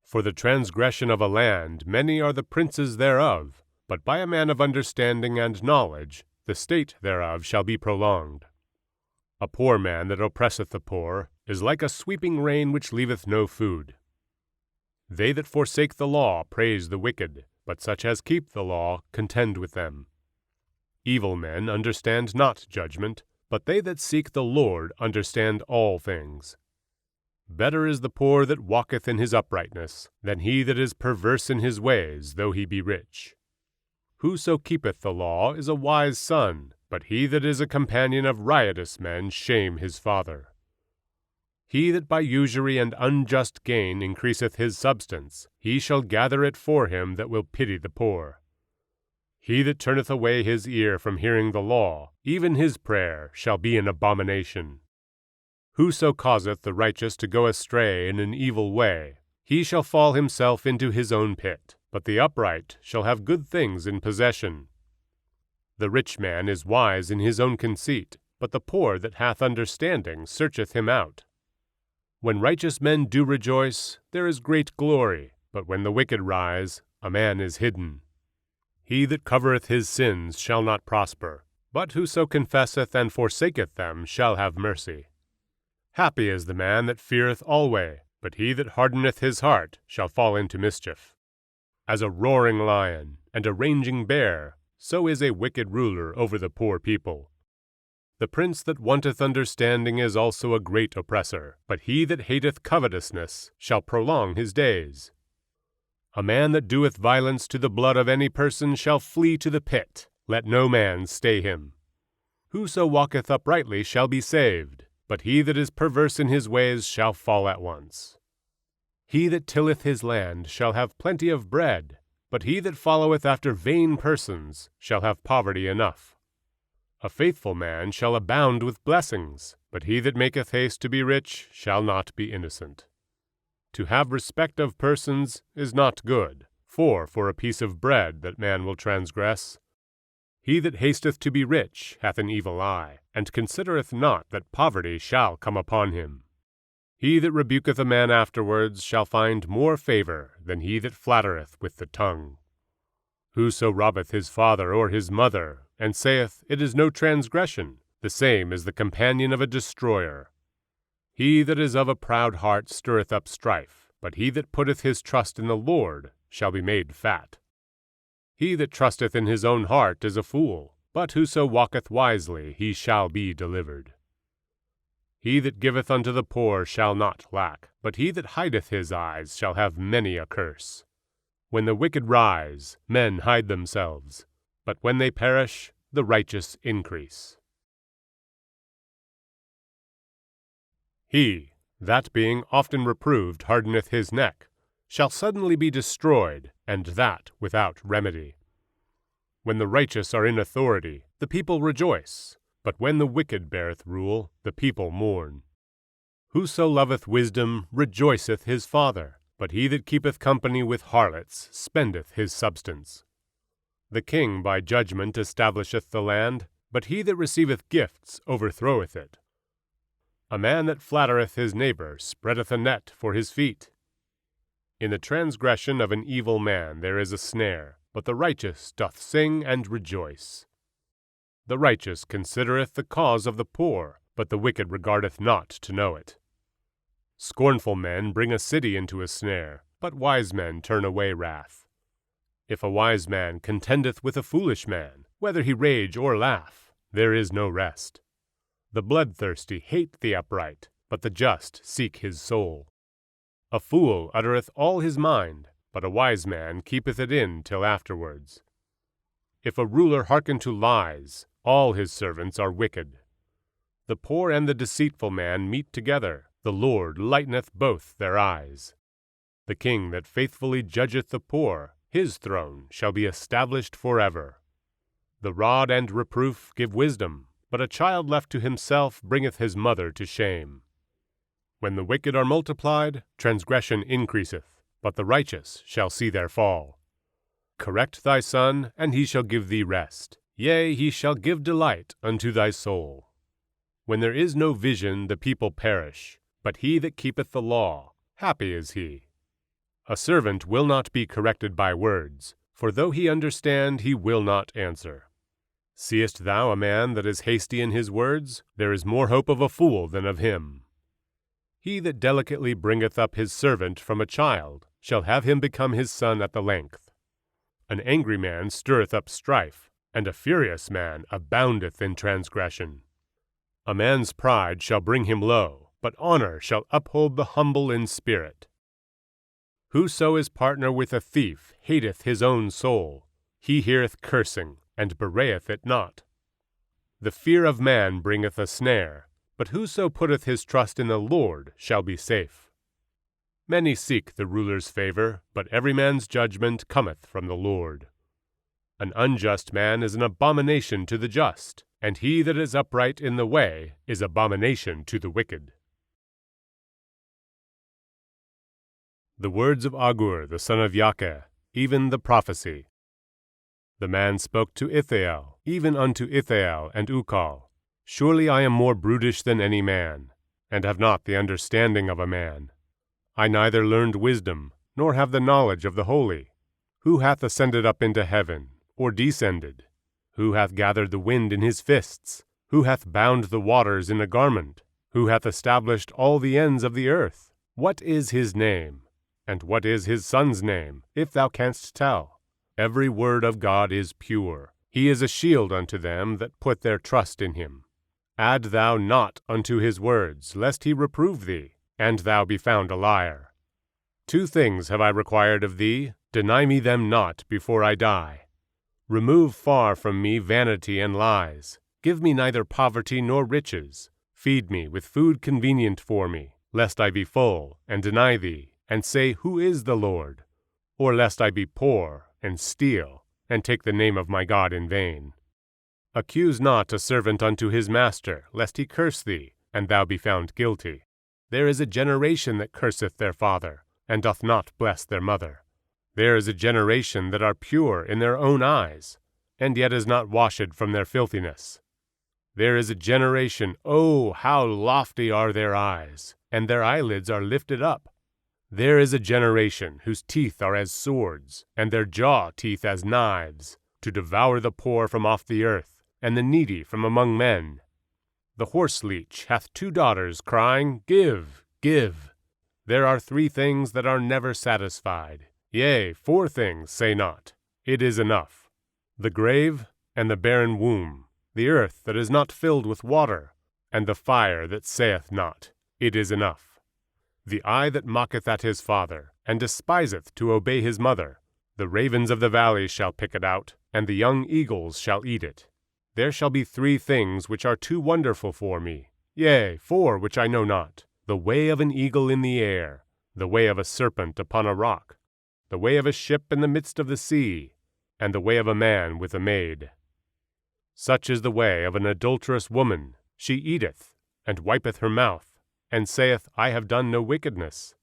For the transgression of a land many are the princes thereof, but by a man of understanding and knowledge the state thereof shall be prolonged. A poor man that oppresseth the poor is like a sweeping rain which leaveth no food. They that forsake the law praise the wicked, but such as keep the law contend with them. Evil men understand not judgment, but they that seek the Lord understand all things. Better is the poor that walketh in his uprightness, than he that is perverse in his ways, though he be rich. Whoso keepeth the law is a wise son, but he that is a companion of riotous men shame his father. He that by usury and unjust gain increaseth his substance, he shall gather it for him that will pity the poor. He that turneth away his ear from hearing the law, even his prayer shall be an abomination. Whoso causeth the righteous to go astray in an evil way, he shall fall himself into his own pit, but the upright shall have good things in possession. The rich man is wise in his own conceit, but the poor that hath understanding searcheth him out. When righteous men do rejoice, there is great glory, but when the wicked rise, a man is hidden. He that covereth his sins shall not prosper, but whoso confesseth and forsaketh them shall have mercy. Happy is the man that feareth alway, but he that hardeneth his heart shall fall into mischief. As a roaring lion and a raging bear, so is a wicked ruler over the poor people. The prince that wanteth understanding is also a great oppressor, but he that hateth covetousness shall prolong his days. A man that doeth violence to the blood of any person shall flee to the pit, let no man stay him. Whoso walketh uprightly shall be saved, but he that is perverse in his ways shall fall at once. He that tilleth his land shall have plenty of bread, but he that followeth after vain persons shall have poverty enough. A faithful man shall abound with blessings, but he that maketh haste to be rich shall not be innocent. To have respect of persons is not good, for a piece of bread that man will transgress. He that hasteth to be rich hath an evil eye, and considereth not that poverty shall come upon him. He that rebuketh a man afterwards shall find more favor than he that flattereth with the tongue. Whoso robbeth his father or his mother, and saith, It is no transgression, the same is the companion of a destroyer. He that is of a proud heart stirreth up strife, but he that putteth his trust in the Lord shall be made fat. He that trusteth in his own heart is a fool, but whoso walketh wisely, he shall be delivered. He that giveth unto the poor shall not lack, but he that hideth his eyes shall have many a curse. When the wicked rise, men hide themselves, but when they perish, the righteous increase. He, that being often reproved hardeneth his neck, shall suddenly be destroyed, and that without remedy. When the righteous are in authority, the people rejoice, but when the wicked beareth rule, the people mourn. Whoso loveth wisdom rejoiceth his father, but he that keepeth company with harlots spendeth his substance. The king by judgment establisheth the land, but he that receiveth gifts overthroweth it. A man that flattereth his neighbor spreadeth a net for his feet. In the transgression of an evil man there is a snare, but the righteous doth sing and rejoice. The righteous considereth the cause of the poor, but the wicked regardeth not to know it. Scornful men bring a city into a snare, but wise men turn away wrath. If a wise man contendeth with a foolish man, whether he rage or laugh, there is no rest. The bloodthirsty hate the upright, but the just seek his soul. A fool uttereth all his mind, but a wise man keepeth it in till afterwards. If a ruler hearken to lies, all his servants are wicked. The poor and the deceitful man meet together, the Lord lighteneth both their eyes. The king that faithfully judgeth the poor, his throne shall be established forever. The rod and reproof give wisdom, but a child left to himself bringeth his mother to shame. When the wicked are multiplied, transgression increaseth, but the righteous shall see their fall. Correct thy son, and he shall give thee rest. Yea, he shall give delight unto thy soul. When there is no vision, the people perish, but he that keepeth the law, happy is he. A servant will not be corrected by words, for though he understand, he will not answer. Seest thou a man that is hasty in his words? There is more hope of a fool than of him. He that delicately bringeth up his servant from a child shall have him become his son at the length. An angry man stirreth up strife, and a furious man aboundeth in transgression. A man's pride shall bring him low, but honor shall uphold the humble in spirit. Whoso is partner with a thief hateth his own soul. He heareth cursing, and bewrayeth it not. The fear of man bringeth a snare, but whoso putteth his trust in the Lord shall be safe. Many seek the ruler's favor, but every man's judgment cometh from the Lord. An unjust man is an abomination to the just, and he that is upright in the way is abomination to the wicked. The words of Agur the son of 𝐏𝐑𝐎𝐕𝐄𝐑𝐁𝐒, even the prophecy. The man spoke to Ithael, even unto Ithael and Ucal, Surely I am more brutish than any man, and have not the understanding of a man. I neither learned wisdom, nor have the knowledge of the holy. Who hath ascended up into heaven, or descended? Who hath gathered the wind in his fists? Who hath bound the waters in a garment? Who hath established all the ends of the earth? What is his name? And what is his son's name, if thou canst tell? Every word of God is pure. He is a shield unto them that put their trust in him. Add thou not unto his words, lest he reprove thee, and thou be found a liar. 2 things have I required of thee, deny me them not before I die. Remove far from me vanity and lies. Give me neither poverty nor riches. Feed me with food convenient for me, lest I be full, and deny thee, and say, Who is the Lord? Or lest I be poor, and steal, and take the name of my God in vain. Accuse not a servant unto his master, lest he curse thee, and thou be found guilty. There is a generation that curseth their father, and doth not bless their mother. There is a generation that are pure in their own eyes, and yet is not washed from their filthiness. There is a generation, oh, how lofty are their eyes, and their eyelids are lifted up. There is a generation whose teeth are as swords, and their jaw teeth as knives, to devour the poor from off the earth, and the needy from among men. The horseleech hath 2 daughters, crying, Give, give. There are 3 things that are never satisfied. Yea, 4 things, say not, It is enough. The grave and the barren womb, the earth that is not filled with water, and the fire that saith not, It is enough. The eye that mocketh at his father, and despiseth to obey his mother. The ravens of the valley shall pick it out, and the young eagles shall eat it. There shall be 3 things which are too wonderful for me, yea, 4 which I know not. The way of an eagle in the air, the way of a serpent upon a rock, the way of a ship in the midst of the sea, and the way of a man with a maid. Such is the way of an adulterous woman. She eateth, and wipeth her mouth, and saith, I have done no wickedness.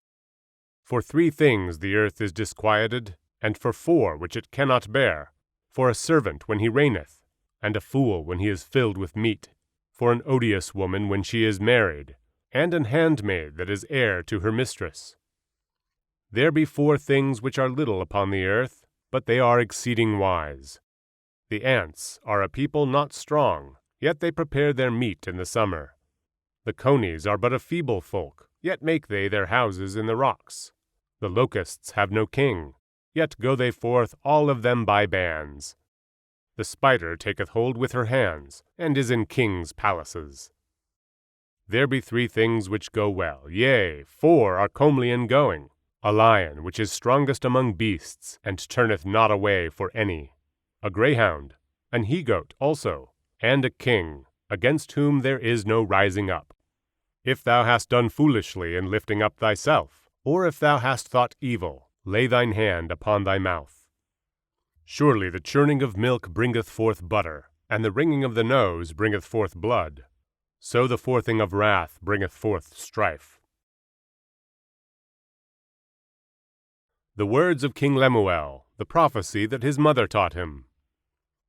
For 3 things the earth is disquieted, and for 4 which it cannot bear, for a servant when he reigneth, and a fool when he is filled with meat, for an odious woman when she is married, and an handmaid that is heir to her mistress. There be 4 things which are little upon the earth, but they are exceeding wise. The ants are a people not strong, yet they prepare their meat in the summer. The conies are but a feeble folk, yet make they their houses in the rocks. The locusts have no king, yet go they forth all of them by bands. The spider taketh hold with her hands, and is in kings' palaces. There be 3 things which go well, yea, 4 are comely in going. A lion which is strongest among beasts, and turneth not away for any. A greyhound, an he-goat also, and a king, against whom there is no rising up. If thou hast done foolishly in lifting up thyself, or if thou hast thought evil, lay thine hand upon thy mouth. Surely the churning of milk bringeth forth butter, and the wringing of the nose bringeth forth blood. So the forthing of wrath bringeth forth strife. The words of King Lemuel, the prophecy that his mother taught him.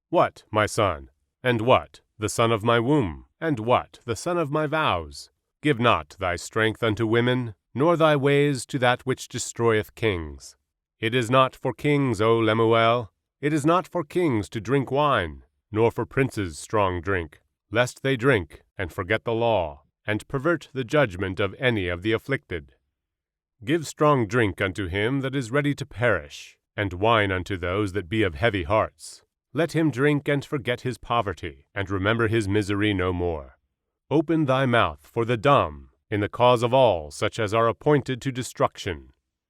What, my son? And what, the son of my womb? And what, the son of my vows? Give not thy strength unto women, nor thy ways to that which destroyeth kings. It is not for kings, O Lemuel, it is not for kings to drink wine, nor for princes strong drink, lest they drink, and forget the law, and pervert the judgment of any of the afflicted. Give strong drink unto him that is ready to perish, and wine unto those that be of heavy hearts. Let him drink and forget his poverty, and remember his misery no more. Open thy mouth for the dumb, in the cause of all such as are appointed to destruction.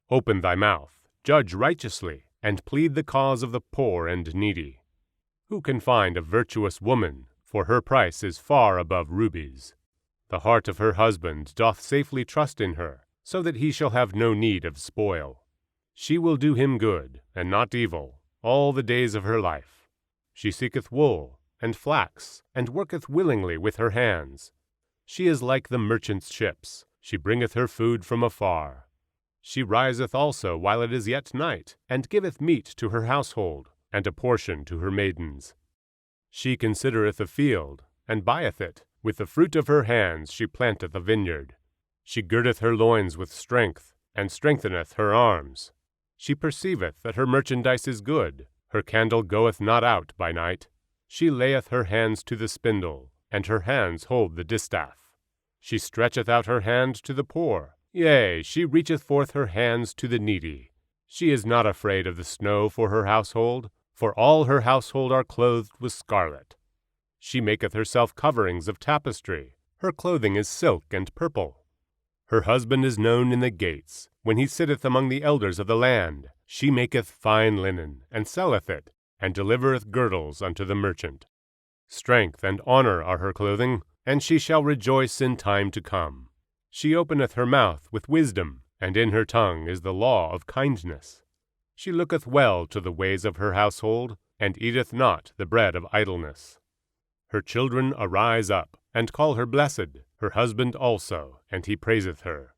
Open thy mouth, judge righteously, and plead the cause of the poor and needy. Who can find a virtuous woman? For her price is far above rubies. The heart of her husband doth safely trust in her, so that he shall have no need of spoil. She will do him good, and not evil, all the days of her life. She seeketh wool, and flax, and worketh willingly with her hands. She is like the merchant's ships, she bringeth her food from afar. She riseth also while it is yet night, and giveth meat to her household, and a portion to her maidens. She considereth a field, and buyeth it. With the fruit of her hands she planteth a vineyard. She girdeth her loins with strength, and strengtheneth her arms. She perceiveth that her merchandise is good. Her candle goeth not out by night. She layeth her hands to the spindle, and her hands hold the distaff. She stretcheth out her hand to the poor. Yea, she reacheth forth her hands to the needy. She is not afraid of the snow for her household, for all her household are clothed with scarlet. She maketh herself coverings of tapestry. Her clothing is silk and purple. Her husband is known in the gates. When he sitteth among the elders of the land, she maketh fine linen, and selleth it, and delivereth girdles unto the merchant. Strength and honor are her clothing, and she shall rejoice in time to come. She openeth her mouth with wisdom, and in her tongue is the law of kindness. She looketh well to the ways of her household, and eateth not the bread of idleness. Her children arise up, and call her blessed, her husband also, and he praiseth her.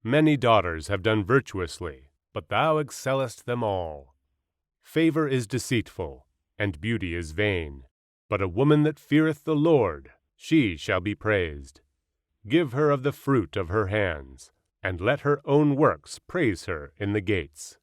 Many daughters have done virtuously, but thou excellest them all. Favor is deceitful, and beauty is vain, but a woman that feareth the Lord, she shall be praised. Give her of the fruit of her hands, and let her own works praise her in the gates.